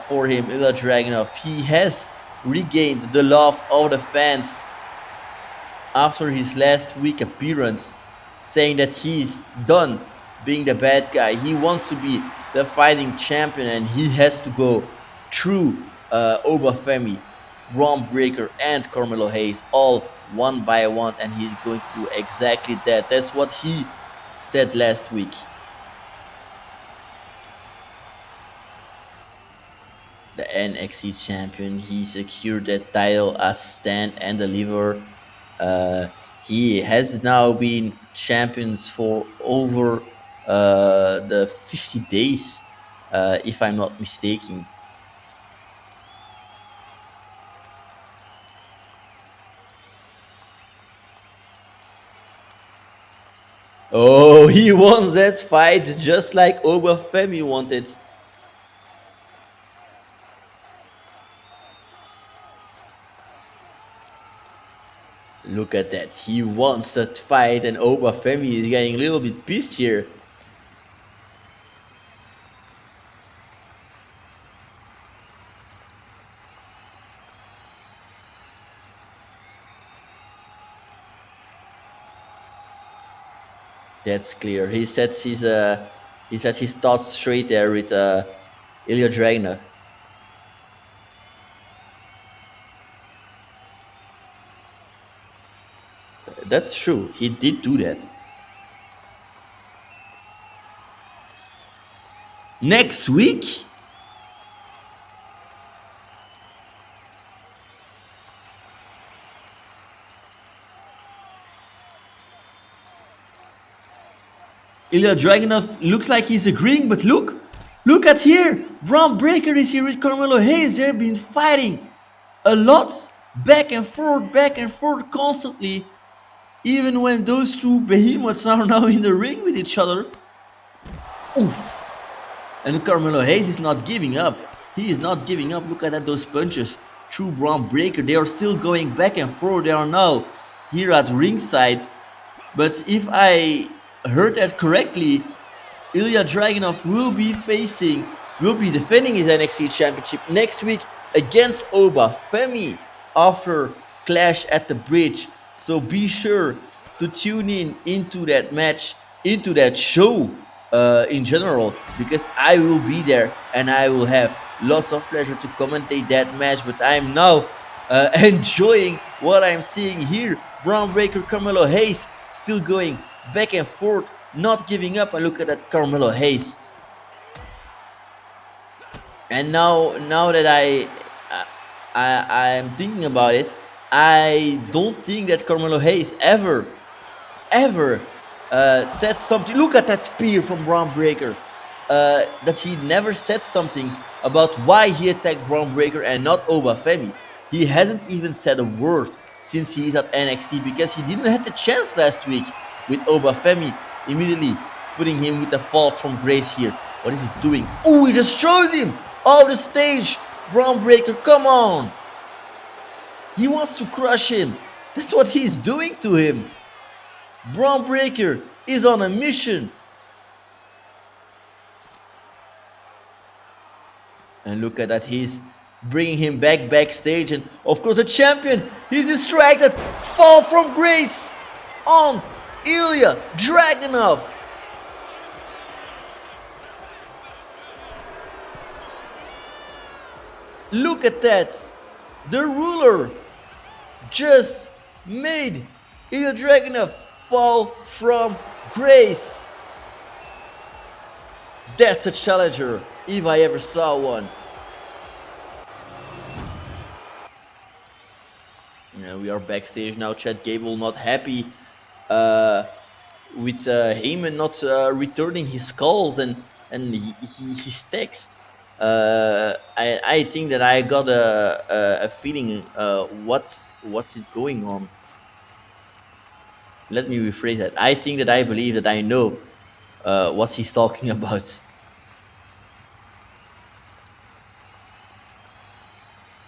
for him, Ilya Dragunov. He has regained the love of the fans after his last week appearance, saying that he's done being the bad guy. He wants to be the fighting champion, and he has to go through Obafemi, Braun Breaker, and Carmelo Hayes all one by one, and he's going to do exactly that. That's what he said last week. The NXT champion, he secured that title at Stand and Deliver. He has now been champions for over the 50 days, if I'm not mistaken. Oh, he won that fight just like Obafemi wanted. Look at that. He wants that fight, and Obafemi is getting a little bit pissed here. That's clear. He sets his thoughts straight there with Ilya Dragunov. That's true. He did do that. Next week, Ilya Dragunov looks like he's agreeing, but look at here. Braun Breaker is here with Carmelo Hayes. They've been fighting a lot, back and forth constantly. Even when those two behemoths are now in the ring with each other. Oof. And Carmelo Hayes is not giving up. He is not giving up. Look at those punches through Braun Breaker. They are still going back and forth. They are now here at ringside. But if I heard that correctly, Ilya Dragunov will be defending his NXT Championship next week against Obafemi after Clash at the Bridge. So be sure to tune in into that match, into that show in general, because I will be there and I will have lots of pleasure to commentate that match. But I'm now enjoying what I'm seeing here. Braun Breaker, Carmelo Hayes still going back and forth, not giving up. And look at that Carmelo Hayes. And now that I'm thinking about it, I don't think that Carmelo Hayes ever said something. Look at that spear from Braun Breaker. That he never said something about why he attacked Braun Breaker and not Obafemi. He hasn't even said a word since he is at NXT, because he didn't have the chance last week with Obafemi immediately putting him with a fall from grace here. What is he doing? Oh, he just throws him off the stage. Braun Breaker, come on. He wants to crush him. That's what he's doing to him. Braun Breaker is on a mission. And look at that, he's bringing him backstage. And of course the champion, he's distracted. Fall from grace on Ilya Dragunov. Look at that. The ruler just made Ilya Dragunov fall from grace. That's a challenger, if I ever saw one. Yeah, we are backstage now. Chad Gable not happy with Heyman not returning his calls and his text. I think that I got a feeling what's it going on. Let me rephrase that. I think that I believe that I know what he's talking about.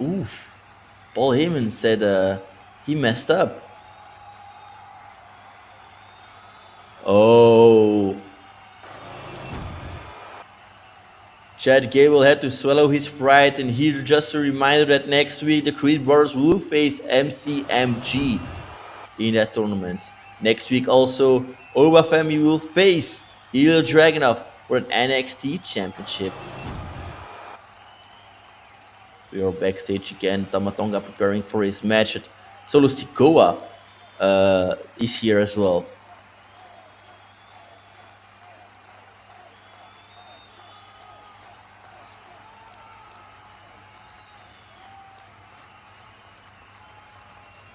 Oof. Paul Heyman said he messed up. Oh. Chad Gable had to swallow his pride, and here just a reminder that next week the Creed Brothers will face MCMG in that tournament. Next week also, Obafemi will face Ilya Dragunov for an NXT Championship. We are backstage again. Tama Tonga preparing for his match. Solo Sikoa is here as well.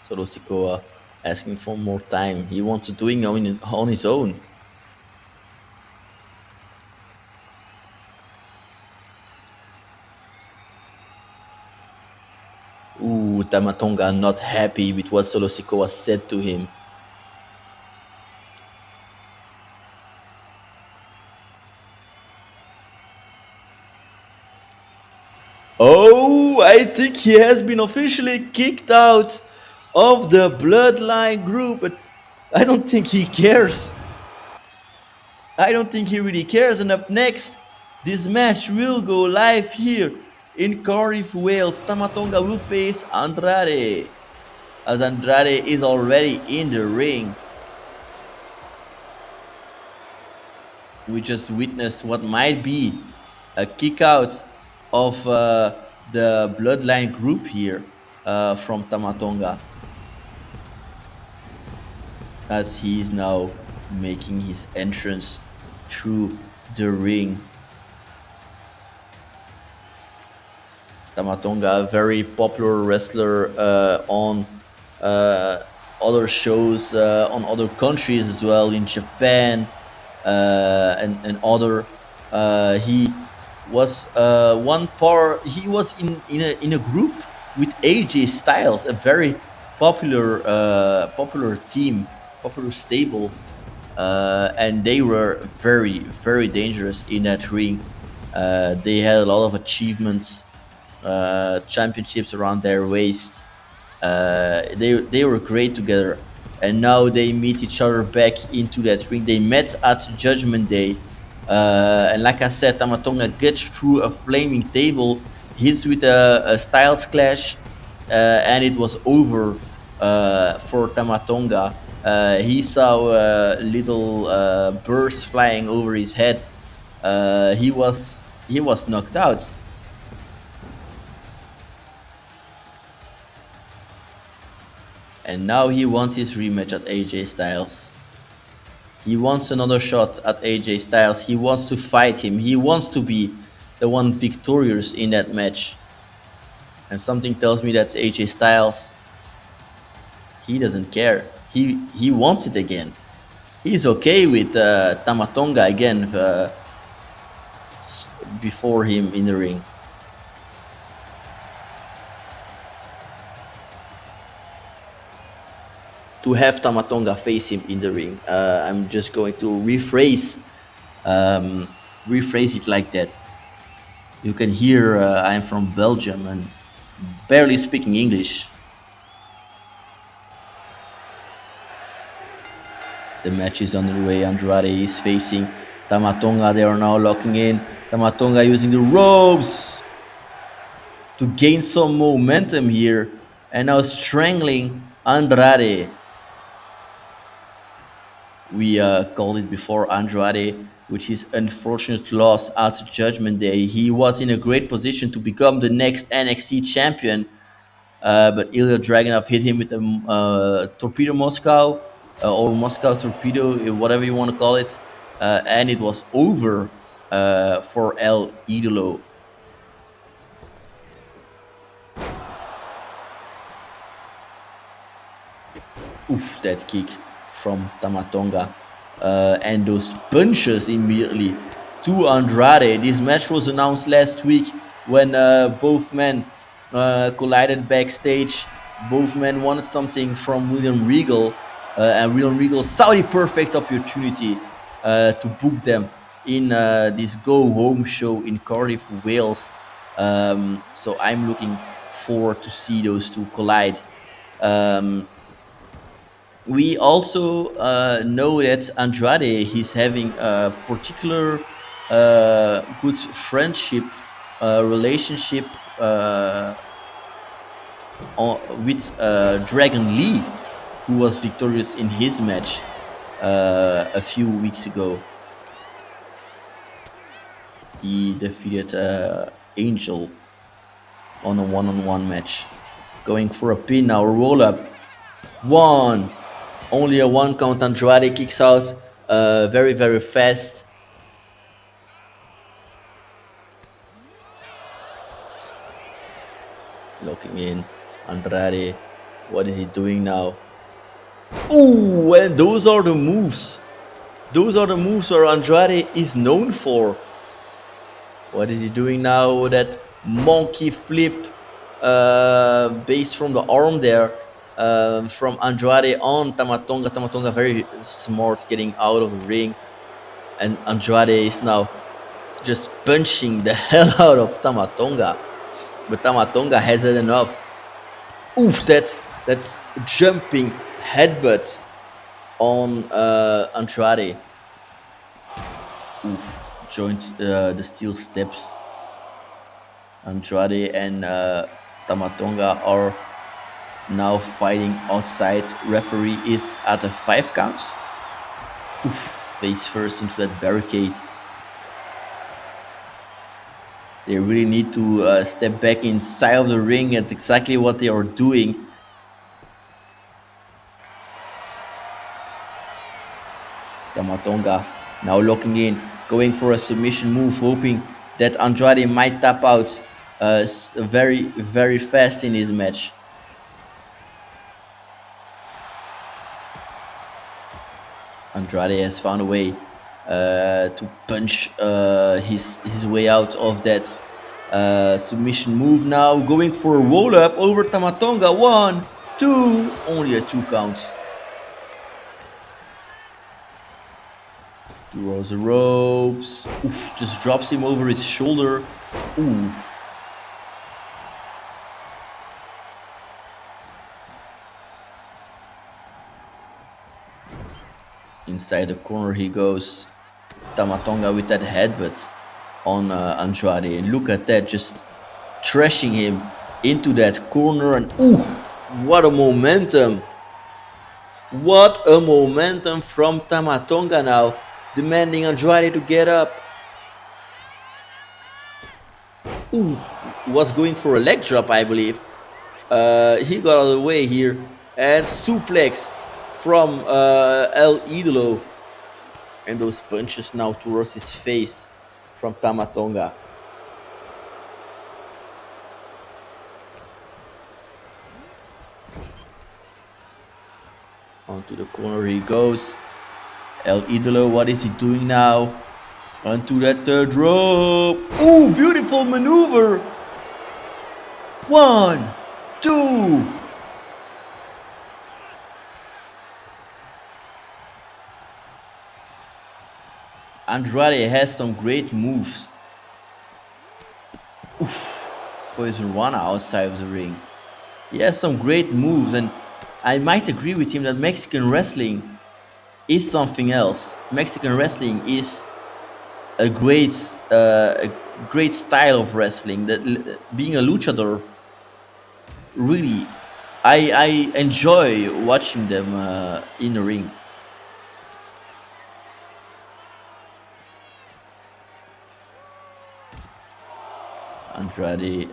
Solo Sikoa asking for more time. He wants to do it on his own. Ooh, Tama Tonga not happy with what Solo Sikoa said to him. Oh, I think he has been officially kicked out of the Bloodline group, but I don't think he cares. I don't think he really cares. And up next, this match will go live here in Cardiff, Wales. Tama Tonga will face Andrade, as Andrade is already in the ring. We just witnessed what might be a kick out of the Bloodline group here from Tama Tonga, as he is now making his entrance through the ring. Tama Tonga, a very popular wrestler on other shows, on other countries as well, in Japan and other. He was he was in a group with AJ Styles, a very popular team, popular stable, and they were very, very dangerous in that ring. They had a lot of achievements, championships around their waist. They were great together, and now they meet each other back into that ring. They met at Judgment Day, and like I said, Tama Tonga gets through a flaming table, hits with a Styles Clash, and it was over for Tama Tonga. He saw little birds flying over his head. He was knocked out. And now he wants his rematch at AJ Styles. He wants another shot at AJ Styles. He wants to fight him. He wants to be the one victorious in that match. And something tells me that AJ Styles, he doesn't care. He wants it again. He's okay with Tama Tonga again before him in the ring. To have Tama Tonga face him in the ring. I'm just going to rephrase it like that. You can hear I'm from Belgium and barely speaking English. The match is underway. Andrade is facing Tama Tonga. They are now locking in. Tama Tonga using the ropes to gain some momentum here. And now strangling Andrade. We called it before, Andrade, with his unfortunate loss at Judgment Day. He was in a great position to become the next NXT champion. But Ilya Dragunov hit him with a Torpedo Moscow or Moscow Torpedo, whatever you want to call it. And it was over for El Idolo. Oof, that kick from Tama Tonga. And those punches immediately to Andrade. This match was announced last week when both men collided backstage. Both men wanted something from William Regal, and William Regal saw the perfect opportunity to book them in this go-home show in Cardiff, Wales. So I'm looking forward to see those two collide. We also know that Andrade is having a particular good friendship relationship with Dragon Lee, who was victorious in his match a few weeks ago. He defeated Angel on a one-on-one match. Going for a pin now, roll-up. One. Only a one count. Andrade kicks out very, very fast. Looking in. Andrade. What is he doing now? Ooh, and those are the moves. Those are the moves where Andrade is known for. What is he doing now? That monkey flip based from the arm there. From Andrade on Tama Tonga. Tama Tonga very smart getting out of the ring. And Andrade is now just punching the hell out of Tama Tonga. But Tama Tonga has had enough. Oof, that's jumping headbutt on Andrade. Oof, joined the steel steps. Andrade and Tama Tonga are now fighting outside. Referee is at a 5 counts. Oof, face first into that barricade. They really need to step back inside of the ring. That's exactly what they are doing. Tama Tonga now locking in, going for a submission move, hoping that Andrade might tap out very, very fast in his match. Andrade has found a way to punch his way out of that submission move now. Going for a roll-up over Tama Tonga. 1, 2, only a 2 count. Throws the ropes. Oof, just drops him over his shoulder. Ooh. Inside the corner he goes. Tama Tonga with that headbutt on Andrade. And look at that, just trashing him into that corner. And ooh, What a momentum! What a momentum from Tama Tonga now, demanding Andrade to get up. Ooh, was going for a leg drop, I believe. He got out of the way here, and suplex from El Idolo. And those punches now towards his face from Tama Tonga. Onto the corner he goes. El Idolo, what is he doing now? Onto that third rope. Ooh, beautiful maneuver. 1, 2. Andrade has some great moves. Oof. Poison Rana outside of the ring. He has some great moves, and I might agree with him that Mexican wrestling is something else. Mexican wrestling is a great style of wrestling. That being a luchador, really, I enjoy watching them in the ring. Andrade,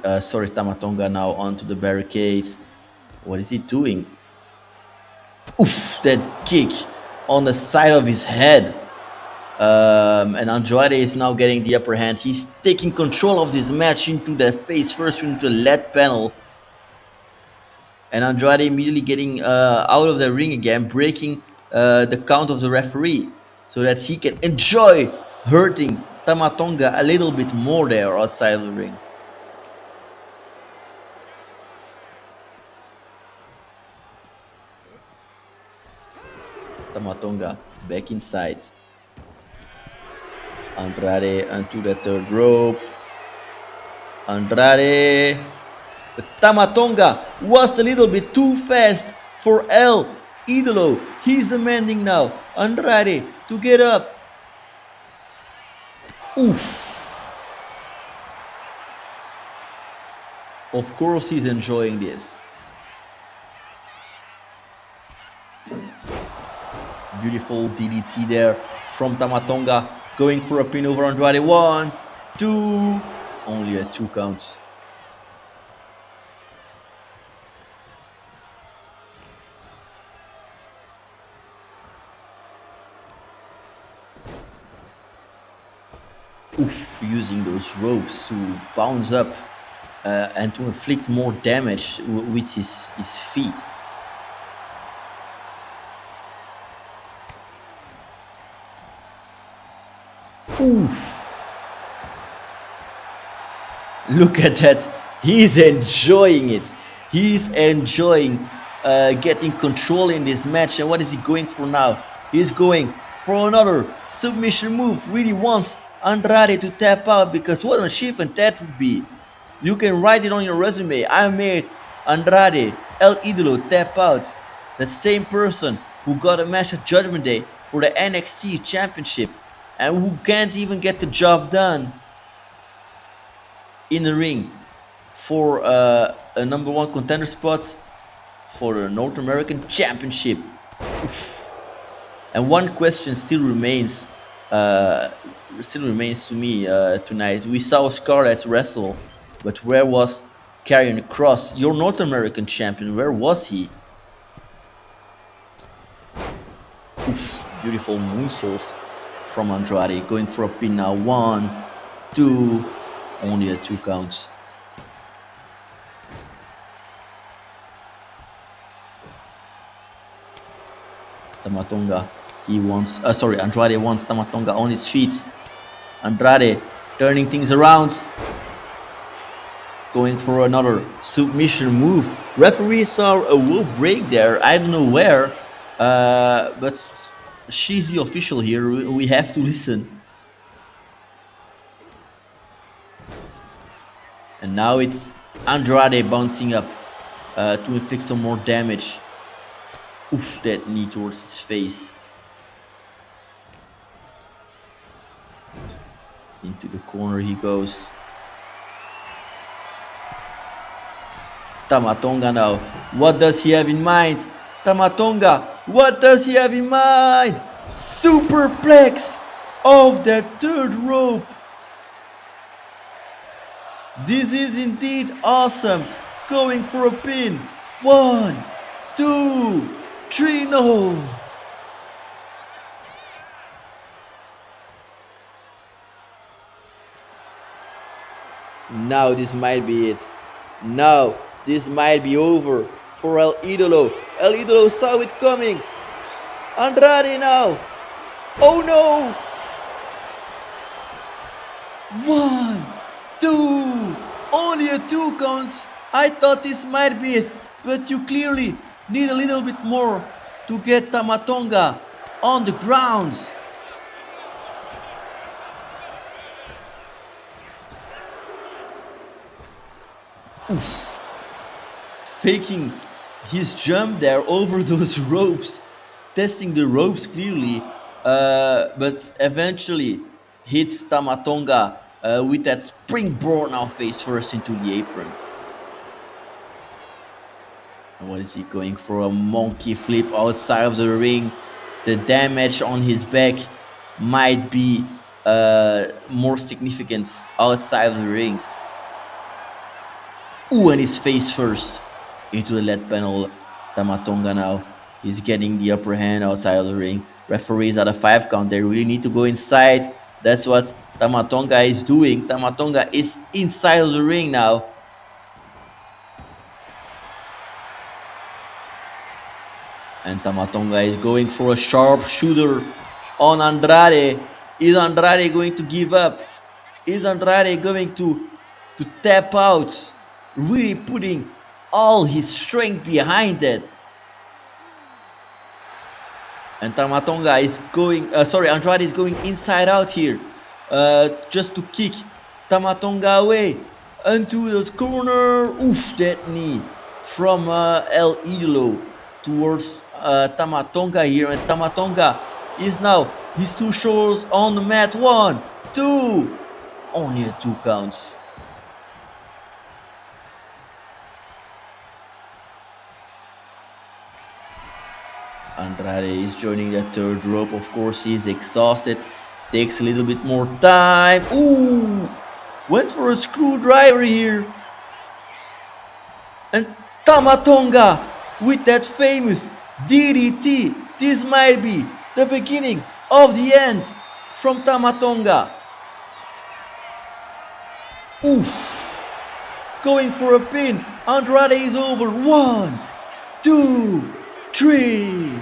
Tama Tonga now onto the barricades. What is he doing? Oof, that kick on the side of his head. And Andrade is now getting the upper hand. He's taking control of this match into the face first, into the lead panel. And Andrade immediately getting out of the ring again, breaking the count of the referee, so that he can enjoy hurting Tama Tonga a little bit more there outside of the ring. Tama Tonga back inside. Andrade onto the third rope. Andrade. But Tama Tonga was a little bit too fast for El Idolo. He's demanding now Andrade to get up. Oof. Of course he's enjoying this. Beautiful DDT there from Tama Tonga, going for a pin over Andrade. 1, 2, only at 2 counts. Oof, using those ropes to bounce up and to inflict more damage with his feet. Ooh. Look at that. He's enjoying it. He's enjoying getting control in this match. And what is he going for now? He's going for another submission move. Really wants Andrade to tap out, because what an achievement that would be. You can write it on your resume. I made Andrade, El Idolo tap out. The same person who got a match at Judgment Day for the NXT Championship, and who can't even get the job done in the ring for a #1 contender spot for the North American Championship. And one question still remains to me tonight. We saw Scarlet wrestle, but where was Karrion Kross, your North American champion? Where was he? Oof, beautiful moonsault from Andrade, going for a pin now. 1, 2, only at 2 counts. Tama Tonga, Andrade wants Tama Tonga on his feet. Andrade turning things around, going for another submission move. Referee saw a wolf break there. I don't know where, but she's the official here. We have to listen. And now it's Andrade bouncing up to inflict some more damage. Oof, that knee towards his face. Into the corner he goes. Tama Tonga now. What does he have in mind? Tama Tonga, what does he have in mind? Superplex of that third rope. This is indeed awesome. Going for a pin. 1, 2, 3, no. Now this might be it. Now this might be over for El Idolo. El Idolo saw it coming. Andrade now. Oh no. 1, 2. Only a 2 count. I thought this might be it, but you clearly need a little bit more to get Tama Tonga on the ground. Oof. Faking his jump there over those ropes, testing the ropes clearly, but eventually hits Tama Tonga with that springboard now face first into the apron. And what is he going for? A monkey flip outside of the ring. The damage on his back might be more significant outside of the ring. Ooh, and his face first into the LED panel. Tama Tonga now is getting the upper hand outside of the ring. Referees at a 5 count. They really need to go inside. That's what Tama Tonga is doing. Tama Tonga is inside of the ring now. And Tama Tonga is going for a sharp shooter on Andrade. Is Andrade going to give up? Is Andrade going to tap out? Really putting all his strength behind it. And Tama Tonga is going, Andrade is going inside out here. Just to kick Tama Tonga away. Into the corner. Oof, that knee from El Idolo towards Tama Tonga here. And Tama Tonga is now his 2 shoulders on the mat. 1, 2. Only a 2 counts. Andrade is joining the third rope. Of course, he's exhausted. Takes a little bit more time. Ooh! Went for a screwdriver here. And Tama Tonga with that famous DDT. This might be the beginning of the end from Tama Tonga. Ooh! Going for a pin. Andrade is over. 1, 2, 3.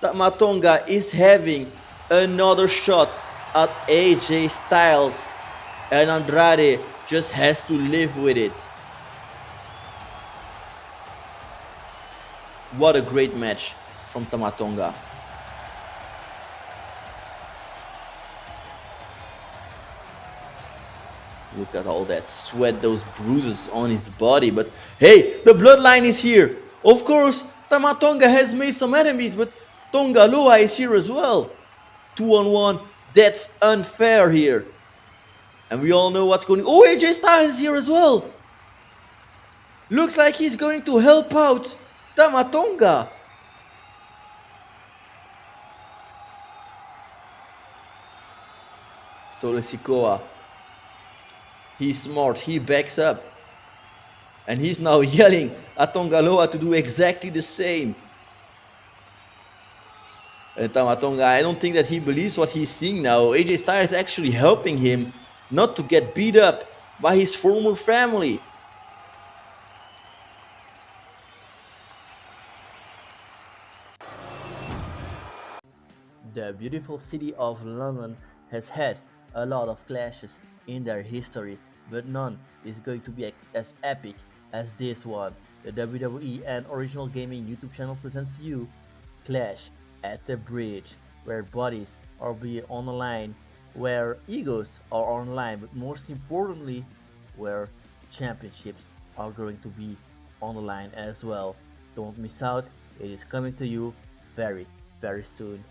Tama Tonga is having another shot at AJ Styles, and Andrade just has to live with it. What a great match from Tama Tonga. Look at all that sweat, those bruises on his body. But hey, the bloodline is here. Of course, Tama Tonga has made some enemies, but Tonga Loa is here as well. 2-on-1, that's unfair here. And we all know what's going on. Oh, AJ Styles is here as well. Looks like he's going to help out Tama Tonga. Solo Sikoa. He's smart, he backs up. And he's now yelling at Tonga Loa to do exactly the same. And Tama Tonga, I don't think that he believes what he's seeing now. AJ Styles is actually helping him not to get beat up by his former family. The beautiful city of London has had a lot of clashes in their history, but none is going to be as epic as this one. The WWE and Original Gaming YouTube channel presents you Clash at the Bridge, where bodies are being on the line, where egos are on the line, but most importantly, where championships are going to be on the line as well. Don't miss out, it is coming to you very, very soon.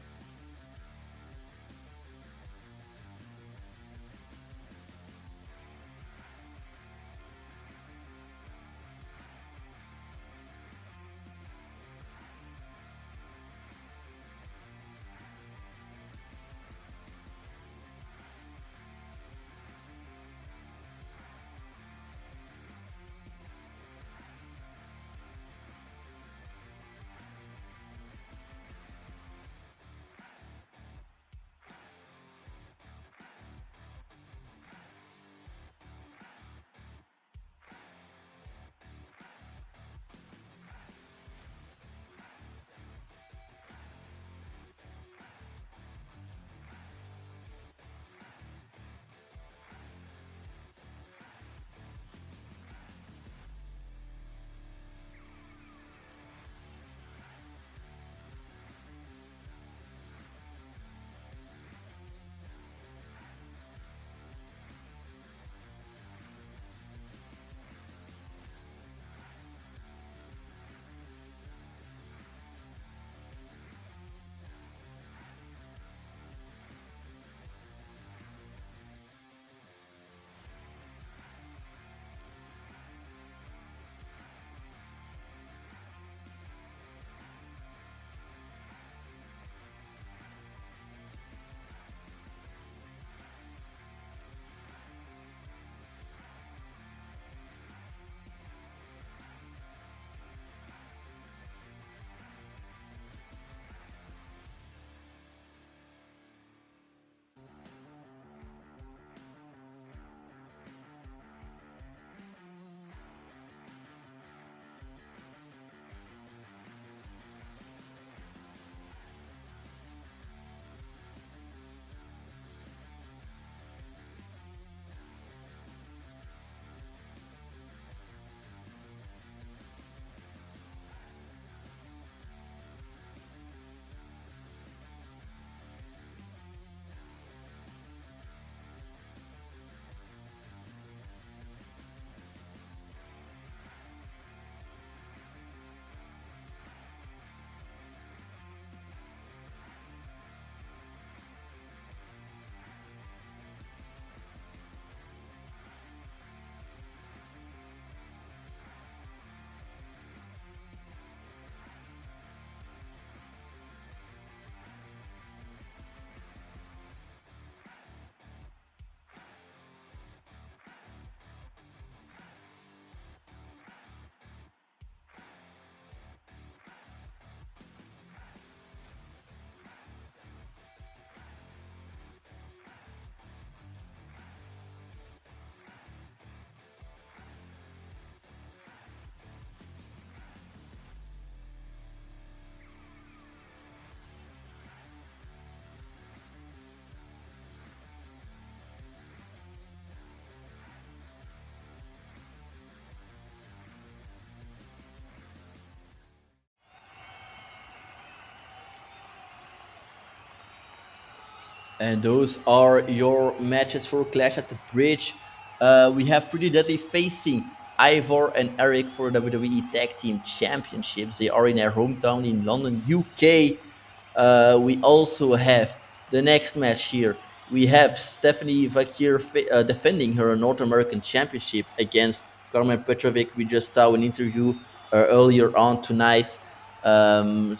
And those are your matches for Clash at the Bridge. We have Pretty Deadly facing Ivor and Eric for WWE Tag Team Championships. They are in their hometown in London, UK. We also have the next match here. We have Stephanie Vakir defending her North American Championship against Carmen Petrovic. We just saw an interview earlier on tonight. Carmen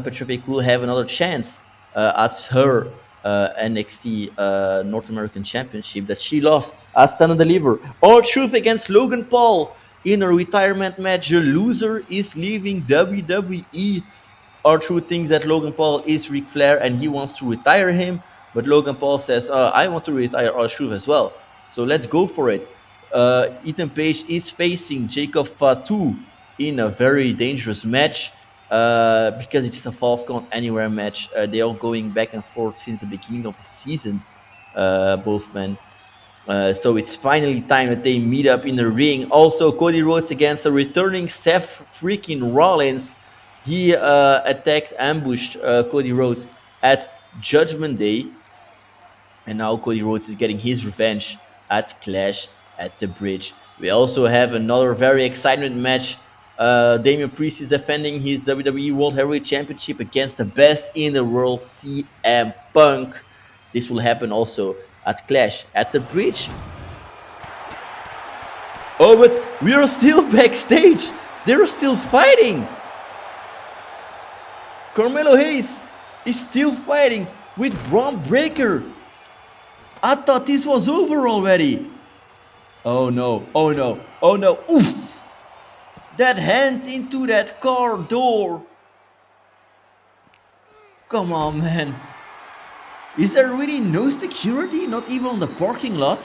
Petrovic will have another chance at her NXT North American Championship that she lost at Stand and Deliver. R-Truth against Logan Paul in a retirement match. The loser is leaving WWE. R-Truth thinks that Logan Paul is Ric Flair and he wants to retire him, but Logan Paul says, I want to retire R-Truth as well. So let's go for it. Ethan Page is facing Jacob Fatu in a very dangerous match because it is a false count anywhere match. They are going back and forth since the beginning of the season, both men. So it's finally time that they meet up in the ring. Also, Cody Rhodes against a returning Seth freaking Rollins. He attacked, ambushed Cody Rhodes at Judgment Day. And now Cody Rhodes is getting his revenge at Clash at the Bridge. We also have another very exciting match. Damian Priest is defending his WWE World Heavyweight Championship against the best in the world, CM Punk. This will happen also at Clash at the Bridge. Oh, but we are still backstage. They're still fighting. Carmelo Hayes is still fighting with Braun Breaker. I thought this was over already. Oh no, oh no, oh no. Oof! That hand into that car door. Come on, man. Is there really no security? Not even on the parking lot?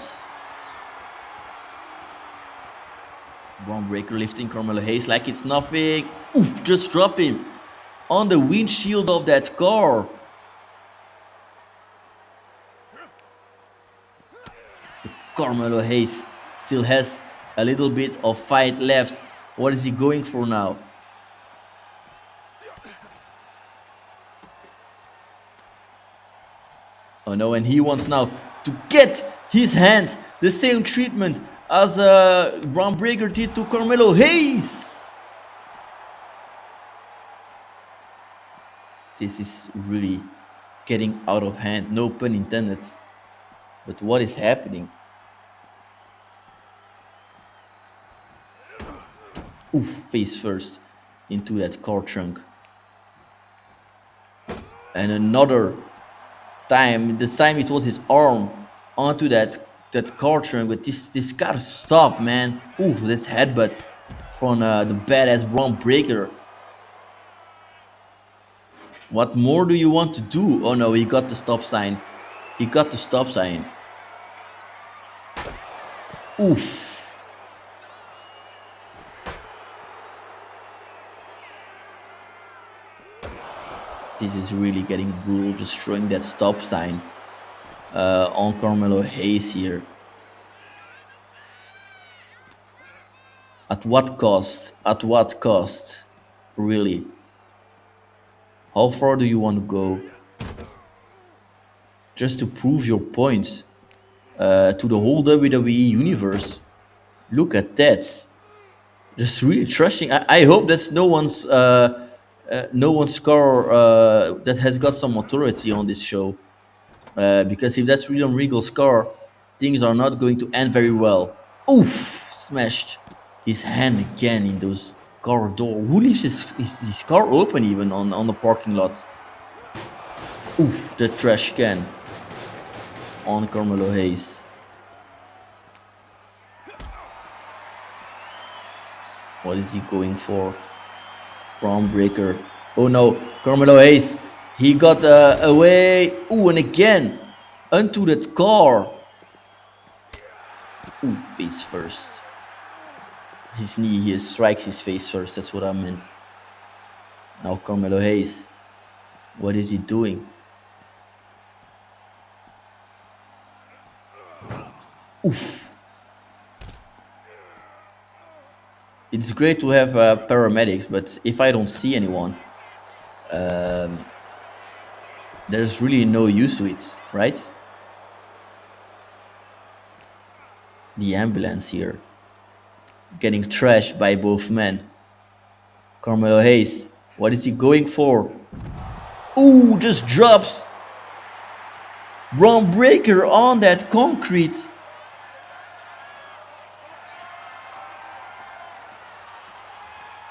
Braun Breaker lifting Carmelo Hayes like it's nothing. Oof, just drop him on the windshield of that car. Carmelo Hayes still has a little bit of fight left. What is he going for now? Oh no, and he wants now to get his hand the same treatment as Braun Breaker did to Carmelo Hayes. This is really getting out of hand, no pun intended. But what is happening? Oof, face first into that car trunk. And another time, this time it was his arm onto that car trunk, but this gotta stop, man. Oof, that's headbutt from the badass Braun Breaker. What more do you want to do? Oh no, he got the stop sign. He got the stop sign. Oof. This is really getting brutal, destroying that stop sign on Carmelo Hayes here. At what cost? At what cost? Really? How far do you want to go? Just to prove your points to the whole WWE Universe. Look at that. Just really trashing. I hope that's no one's car that has got some authority on this show. Because if that's William Regal's car, things are not going to end very well. Oof! Smashed his hand again in those car door. Who leaves his car open even on the parking lot? Oof! The trash can on Carmelo Hayes. What is he going for? Braun Breaker. Oh no, Carmelo Hayes. He got away. Ooh, and again onto that car. Ooh, face first. His knee, he strikes his face first. That's what I meant. Now Carmelo Hayes. What is he doing? Oof. It's great to have paramedics, but if I don't see anyone, There's really no use to it, right? The ambulance here. Getting trashed by both men. Carmelo Hayes, what is he going for? Ooh, just drops Braun Breaker on that concrete.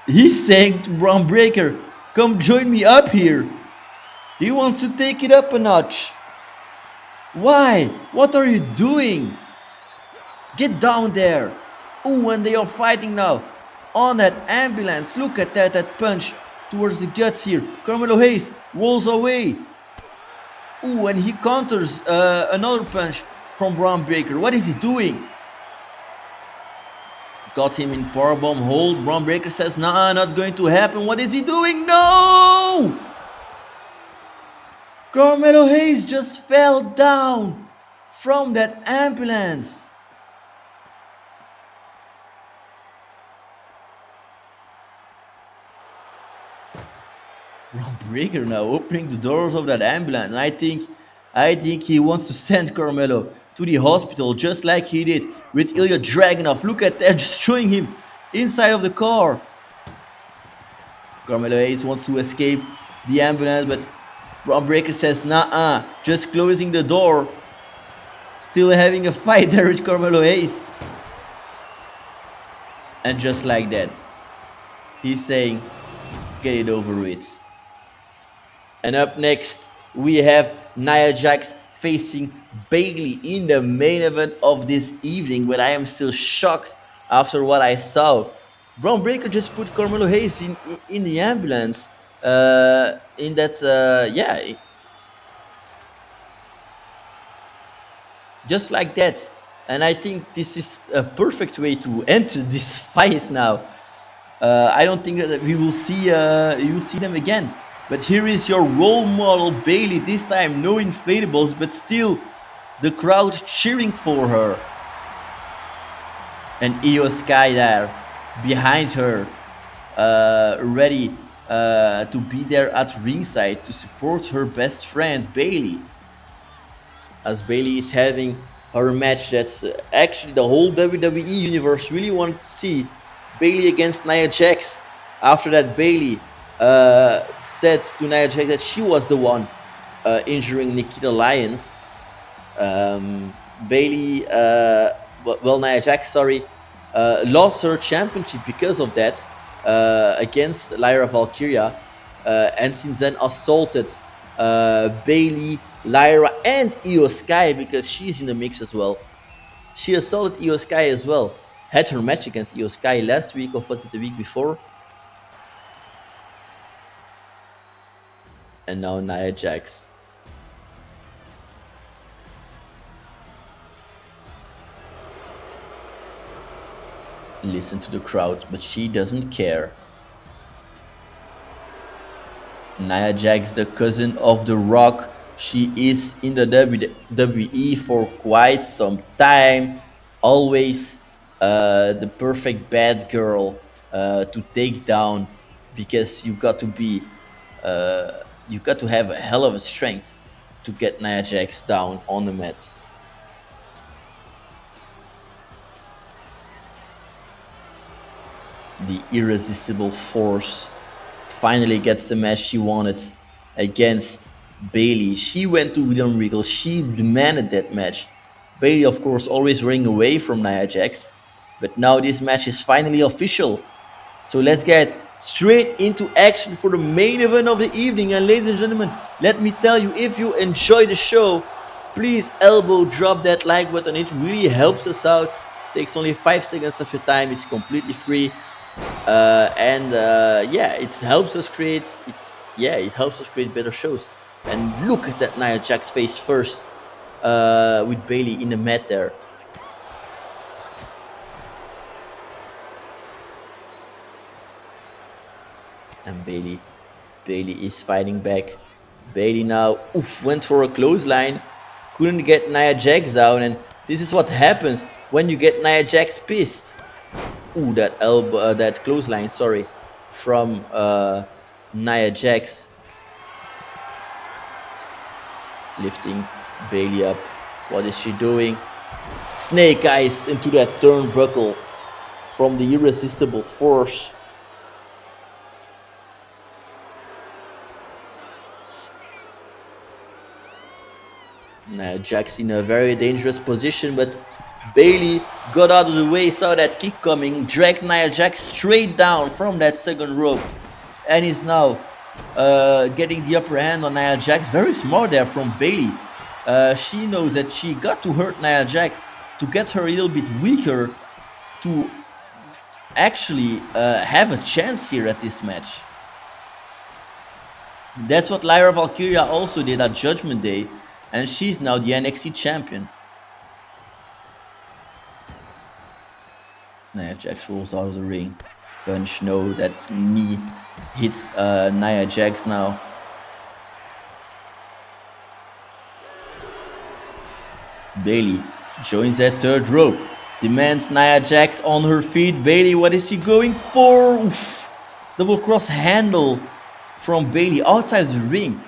He's saying to Braun Breaker, come join me up here. He wants to take it up a notch. Why? What are you doing? Get down there. Ooh, and they are fighting now. On that ambulance. Look at that punch towards the guts here. Carmelo Hayes rolls away. Ooh, and he counters another punch from Braun Breaker. What is he doing? Got him in powerbomb hold. Braun Breaker says, nah, not going to happen. What is he doing? No! Carmelo Hayes just fell down from that ambulance. Braun Breaker now opening the doors of that ambulance. I think he wants to send Carmelo to the hospital just like he did with Ilya Dragunov. Look at that, just throwing him inside of the car. Carmelo Hayes wants to escape the ambulance, but Braun Breaker says, nah, just closing the door. Still having a fight there with Carmelo Hayes. And just like that, he's saying, get it over with. And up next, we have Nia Jax facing Bayley in the main event of this evening. But I am still shocked after what I saw. Braun Breaker just put Carmelo Hayes in the ambulance. Just like that. And I think this is a perfect way to end this fight now. I don't think that we will see you will see them again. But here is your role model, Bayley. This time no inflatables, but still the crowd cheering for her. And Io Sky there behind her, ready to be there at ringside to support her best friend Bayley. As Bayley is having her match that's actually the whole WWE Universe really wanted to see. Bayley against Nia Jax. After that, Bayley said to Nia Jax that she was the one injuring Nikita Lyons. Nia Jax, lost her championship because of that against Lyra Valkyria, and since then assaulted Bayley, Lyra, and Io Sky because she's in the mix as well. She assaulted Io Sky as well. Had her match against Io Sky last week, or was it the week before? And now Nia Jax. Listen to the crowd, but she doesn't care. Nia Jax, the cousin of The Rock. She is in the WWE for quite some time. Always the perfect bad girl to take down, because you got to have a hell of a strength to get Nia Jax down on the mat. The irresistible force finally gets the match she wanted against Bayley. She went to William Regal. She demanded that match. Bayley, of course, always running away from Nia Jax. But now this match is finally official. So let's get straight into action for the main event of the evening. And ladies and gentlemen, let me tell you, if you enjoy the show, please elbow drop that like button. It really helps us out. It takes only 5 seconds of your time. It's completely free. It helps us create better shows. And look at that Nia Jax face first with Bayley in the mat there. And Bayley is fighting back. Bayley now went for a clothesline, couldn't get Nia Jax down, and this is what happens when you get Nia Jax pissed. That clothesline, from Nia Jax. Lifting Bayley up. What is she doing? Snake eyes into that turnbuckle from the irresistible force. Now Jax in a very dangerous position, but Bayley got out of the way, saw that kick coming, dragged Nia Jax straight down from that second rope, and is now getting the upper hand on Nia Jax. Very smart there from Bayley. She knows that she got to hurt Nia Jax to get her a little bit weaker to actually have a chance here at this match. That's what Lyra Valkyria also did at Judgment Day, and she's now the NXT champion. Nia Jax rolls out of the ring. Punch, no, that's knee hits Nia Jax now. Bayley joins that third rope, demands Nia Jax on her feet. Bayley, what is she going for? Oof. Double cross handle from Bayley outside the ring.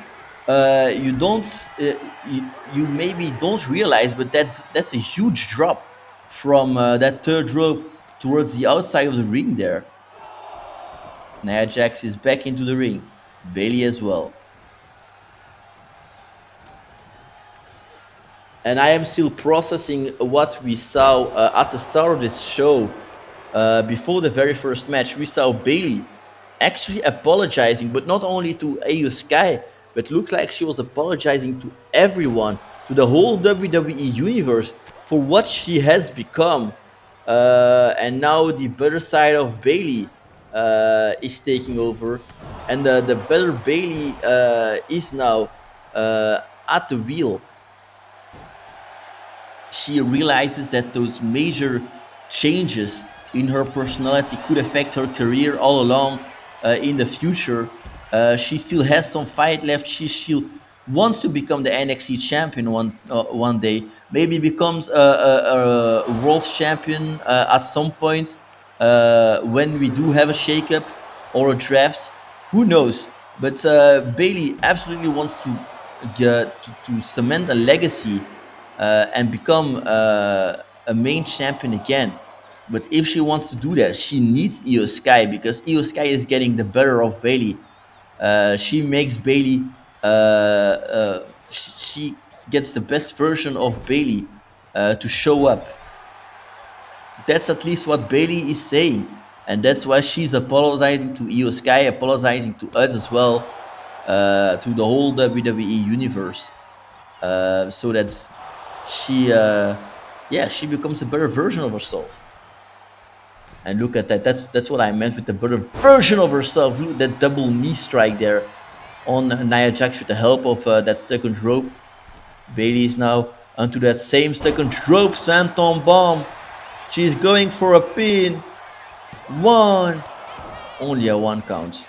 You maybe don't realize, but that's a huge drop from that third rope towards the outside of the ring there. Nia Jax is back into the ring. Bayley as well. And I am still processing what we saw at the start of this show. Before the very first match, we saw Bayley actually apologizing, but not only to Io Sky, but looks like she was apologizing to everyone, to the whole WWE Universe, for what she has become. And now the better side of Bayley is taking over, and the better Bayley is now at the wheel. She realizes that those major changes in her personality could affect her career all along in the future. She still has some fight left. She wants to become the NXT champion one day. Maybe becomes a world champion at some point when we do have a shakeup or a draft. Who knows? But Bayley absolutely wants to cement a legacy and become a main champion again. But if she wants to do that, she needs Io Sky, because Io Sky is getting the better of Bayley. She makes Bayley. She gets the best version of Bayley to show up. That's at least what Bayley is saying, and that's why she's apologizing to Io Sky, apologizing to us as well, to the whole WWE Universe, so that she becomes a better version of herself. And look at that. That's what I meant with the better version of herself. Look at that double knee strike there on Nia Jax with the help of that second rope. Bayley is now onto that same second rope. Swanton bomb. She's going for a pin. One. Only a one count.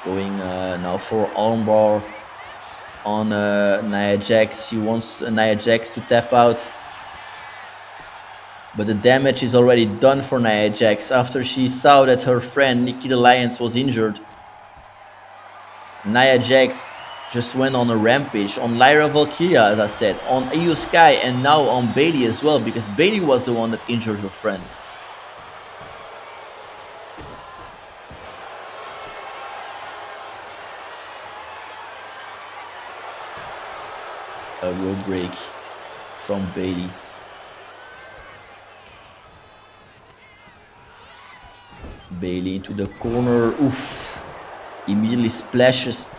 Going now for armbar on Nia Jax. She wants Nia Jax to tap out, but the damage is already done for Nia Jax after she saw that her friend Nikki Lyons was injured. Nia Jax just went on a rampage on Lyra Valkyria, as I said, on Io Sky, and now on Bayley as well, because Bayley was the one that injured her friend. A rope break from Bayley. Bayley into the corner. Oof. Immediately splashes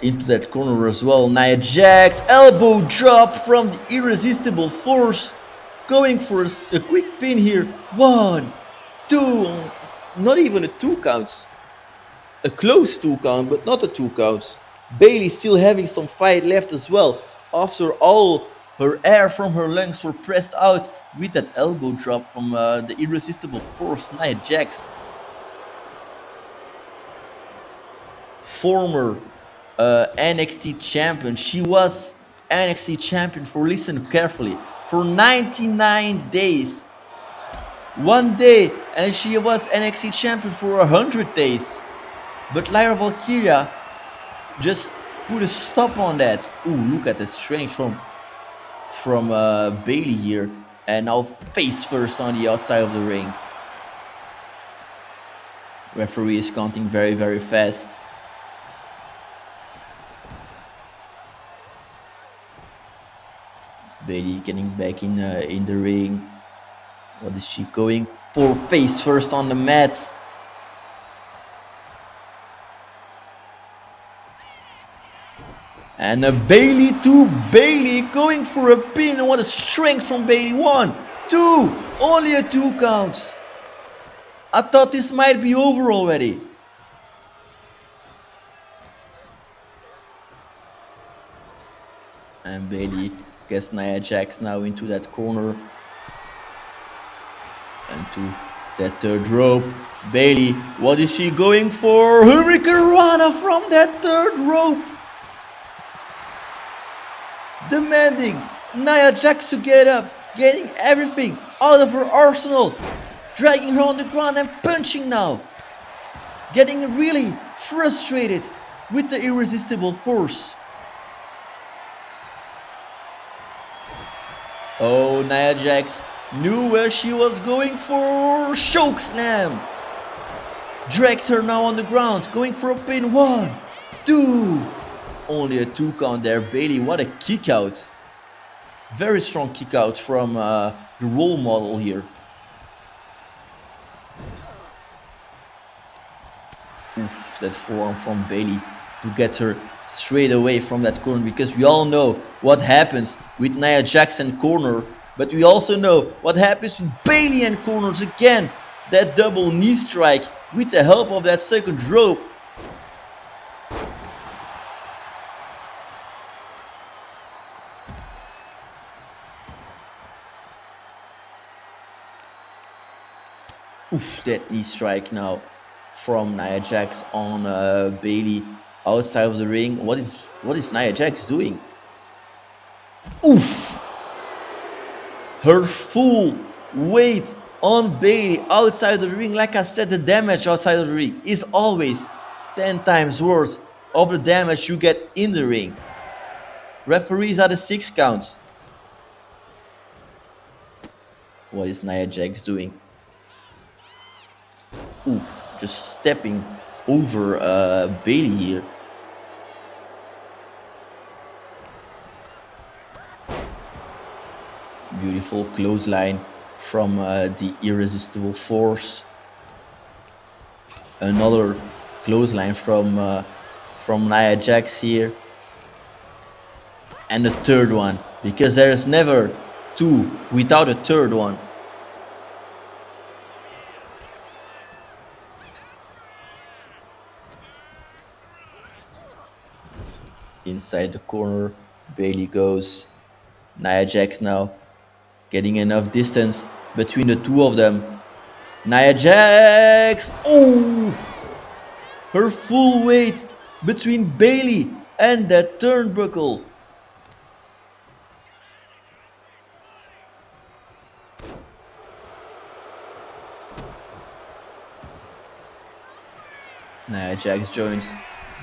into that corner as well. Nia Jax, elbow drop from the irresistible force. Going for a quick pin here. 1, 2. Not even a 2 count. A close 2 count, but not a 2 count. Bayley still having some fight left as well, after all her air from her lungs were pressed out with that elbow drop from the irresistible force, Nia Jax. Former NXT champion. She was NXT champion for, listen carefully, for 99 days. 1 day, and she was NXT champion for 100 days. But Lyra Valkyria just put a stop on that. Ooh, look at the strength from Bayley here. And now face first on the outside of the ring. Referee is counting very, very fast. Bayley getting back in the ring. What is she going for? Face first on the mat. And a Bayley to Bayley going for a pin. And what a strength from Bayley. 1, 2, only a 2 count. I thought this might be over already. And Bayley gets Nia Jax now into that corner. And to that third rope. Bayley, what is she going for? Hurricane Rana from that third rope. Demanding Nia Jax to get up, getting everything out of her arsenal, dragging her on the ground and punching now. Getting really frustrated with the irresistible force. Oh, Nia Jax knew where she was going for. Choke slam. Dragged her now on the ground, going for a pin. 1, 2. Only a 2 count there. Bayley, what a kick out. Very strong kick out from the role model here. Oof, that forearm from Bayley to get her straight away from that corner, because we all know what happens with Nia Jax and corner, but we also know what happens with Bayley and corners again. That double knee strike with the help of that second rope. Oof, that knee strike now from Nia Jax on Bayley outside of the ring. What is Nia Jax doing? Oof! Her full weight on Bayley outside the ring. Like I said, the damage outside of the ring is always 10 times worse of the damage you get in the ring. Referees are the 6 counts. What is Nia Jax doing? Ooh, just stepping over Bayley here. Beautiful clothesline from the irresistible force. Another clothesline from Nia Jax here. And the third one, because there is never 2 without a third one. Inside the corner, Bayley goes. Nia Jax now getting enough distance between the two of them. Nia Jax! Oh! Her full weight between Bayley and that turnbuckle. Nia Jax joins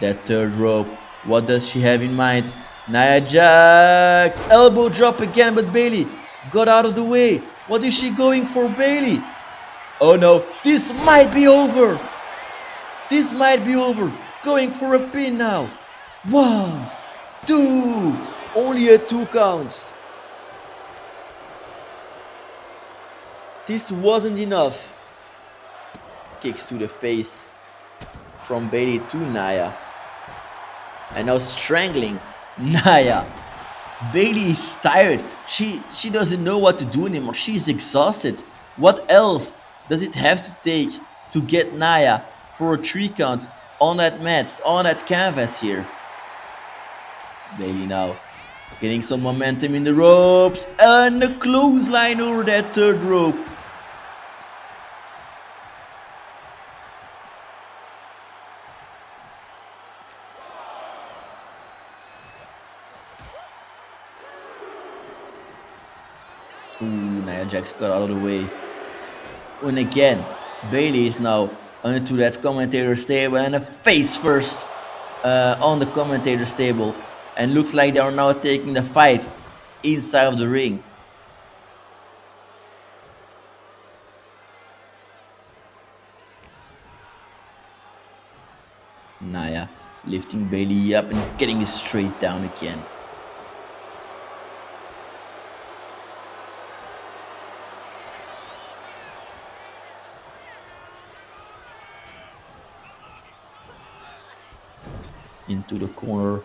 that third rope. What does she have in mind? Nia Jax! Elbow drop again, but Bayley got out of the way. What is she going for, Bayley? Oh no, this might be over. This might be over. Going for a pin now. 1, 2. Only a 2 count. This wasn't enough. Kicks to the face from Bayley to Nia. And now strangling Nia. Bayley is tired. She doesn't know what to do anymore. She's exhausted. What else does it have to take to get Nia for a 3 count on that mat, on that canvas here? Bayley now getting some momentum in the ropes, and a clothesline over that third rope. Ooh, Nia Jax got out of the way. And again, Bayley is now onto that commentator's table, and a face first on the commentator's table. And looks like they are now taking the fight inside of the ring. Nia lifting Bayley up and getting it straight down again. Into the corner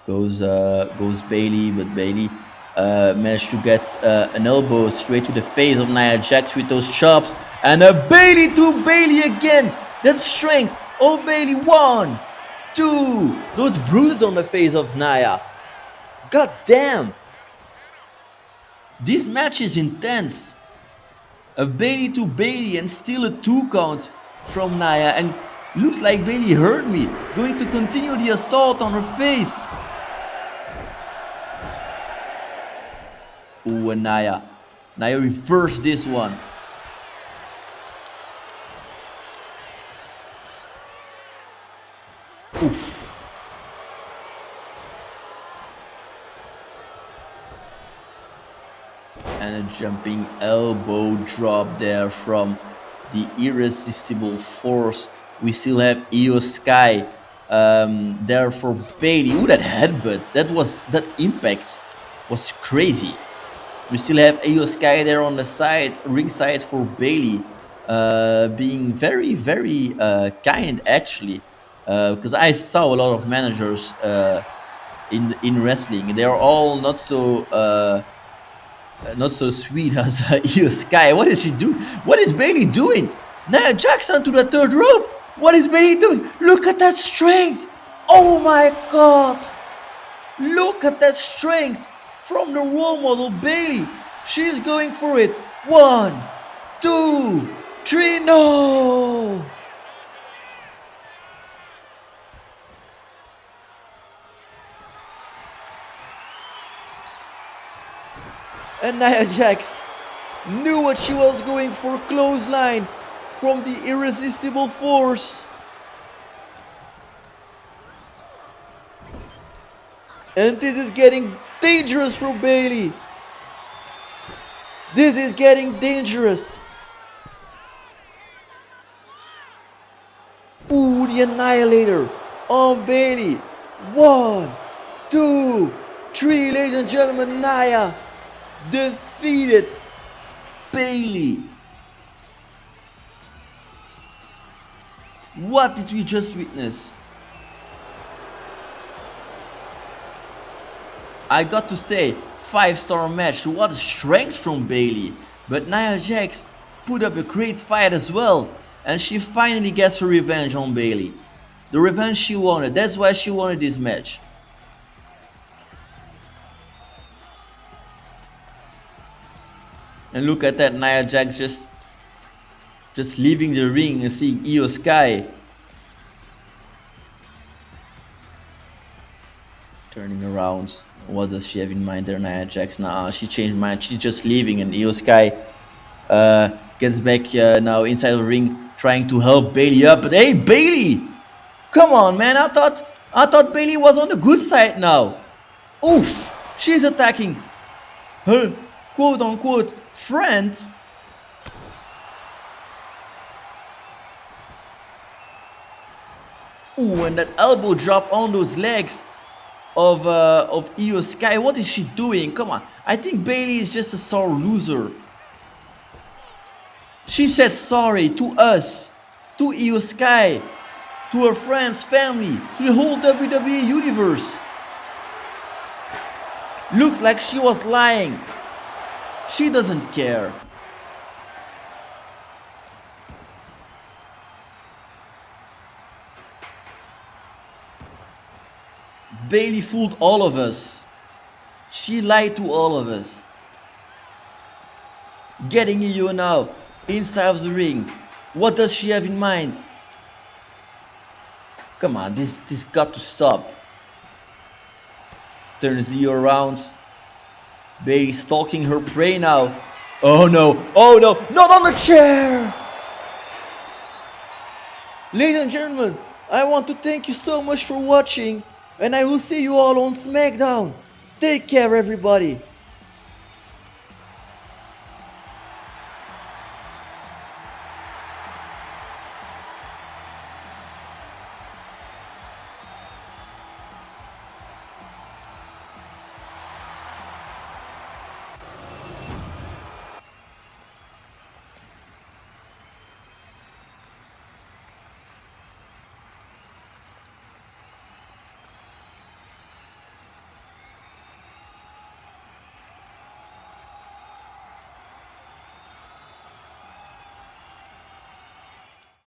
goes Bayley, but Bayley managed to get an elbow straight to the face of Nia Jax with those chops, and a Bayley to Bayley again. That strength of Bayley. 1, 2. Those bruises on the face of Nia. God damn. This match is intense. A Bayley to Bayley and still a 2 count from Nia, and looks like Bayley hurt me. Going to continue the assault on her face. Ooh, and Nia reversed this one. Oof. And a jumping elbow drop there from the Irresistible Force. We still have Io Sky there for Bayley. Ooh, that headbutt. That impact was crazy. We still have Io Sky there on the side, ringside for Bayley, being very, very kind actually. Because I saw a lot of managers in wrestling. They are all not so sweet as Io Sky. What is she doing? What is Bayley doing? Nia Jax to the 3rd rope. What is Bayley doing? Look at that strength! Oh my god! Look at that strength from the role model Bayley. She's going for it. 1, 2, 3. No! And Nia Jax knew what she was going for. Clothesline from the Irresistible Force. And this is getting dangerous for Bayley. This is getting dangerous. Ooh, the Annihilator on Bayley. 1, 2, 3, ladies and gentlemen. Nia defeated Bayley. What did we just witness? I got to say, 5-star match. What a strength from Bayley. But Nia Jax put up a great fight as well. And she finally gets her revenge on Bayley. The revenge she wanted. That's why she wanted this match. And look at that, Nia Jax just leaving the ring and seeing Io Sky. Turning around. What does she have in mind there, Nia Jax? Nah, she changed mind. She's just leaving, and Io Sky gets back now inside the ring, trying to help Bayley up. But hey, Bayley! Come on, man. I thought Bayley was on the good side now. Oof! She's attacking her quote-unquote friend. Ooh, and that elbow drop on those legs of Io Sky. What is she doing? Come on. I think Bayley is just a sore loser. She said sorry to us, to Io Sky, to her friends, family, to the whole WWE Universe. Looks like she was lying. She doesn't care. Bayley fooled all of us. She lied to all of us. Getting Io now inside of the ring. What does she have in mind? Come on, this got to stop. Turns Io around. Bayley stalking her prey now. Oh no, not on the chair! Ladies and gentlemen, I want to thank you so much for watching, and I will see you all on SmackDown. Take care, everybody.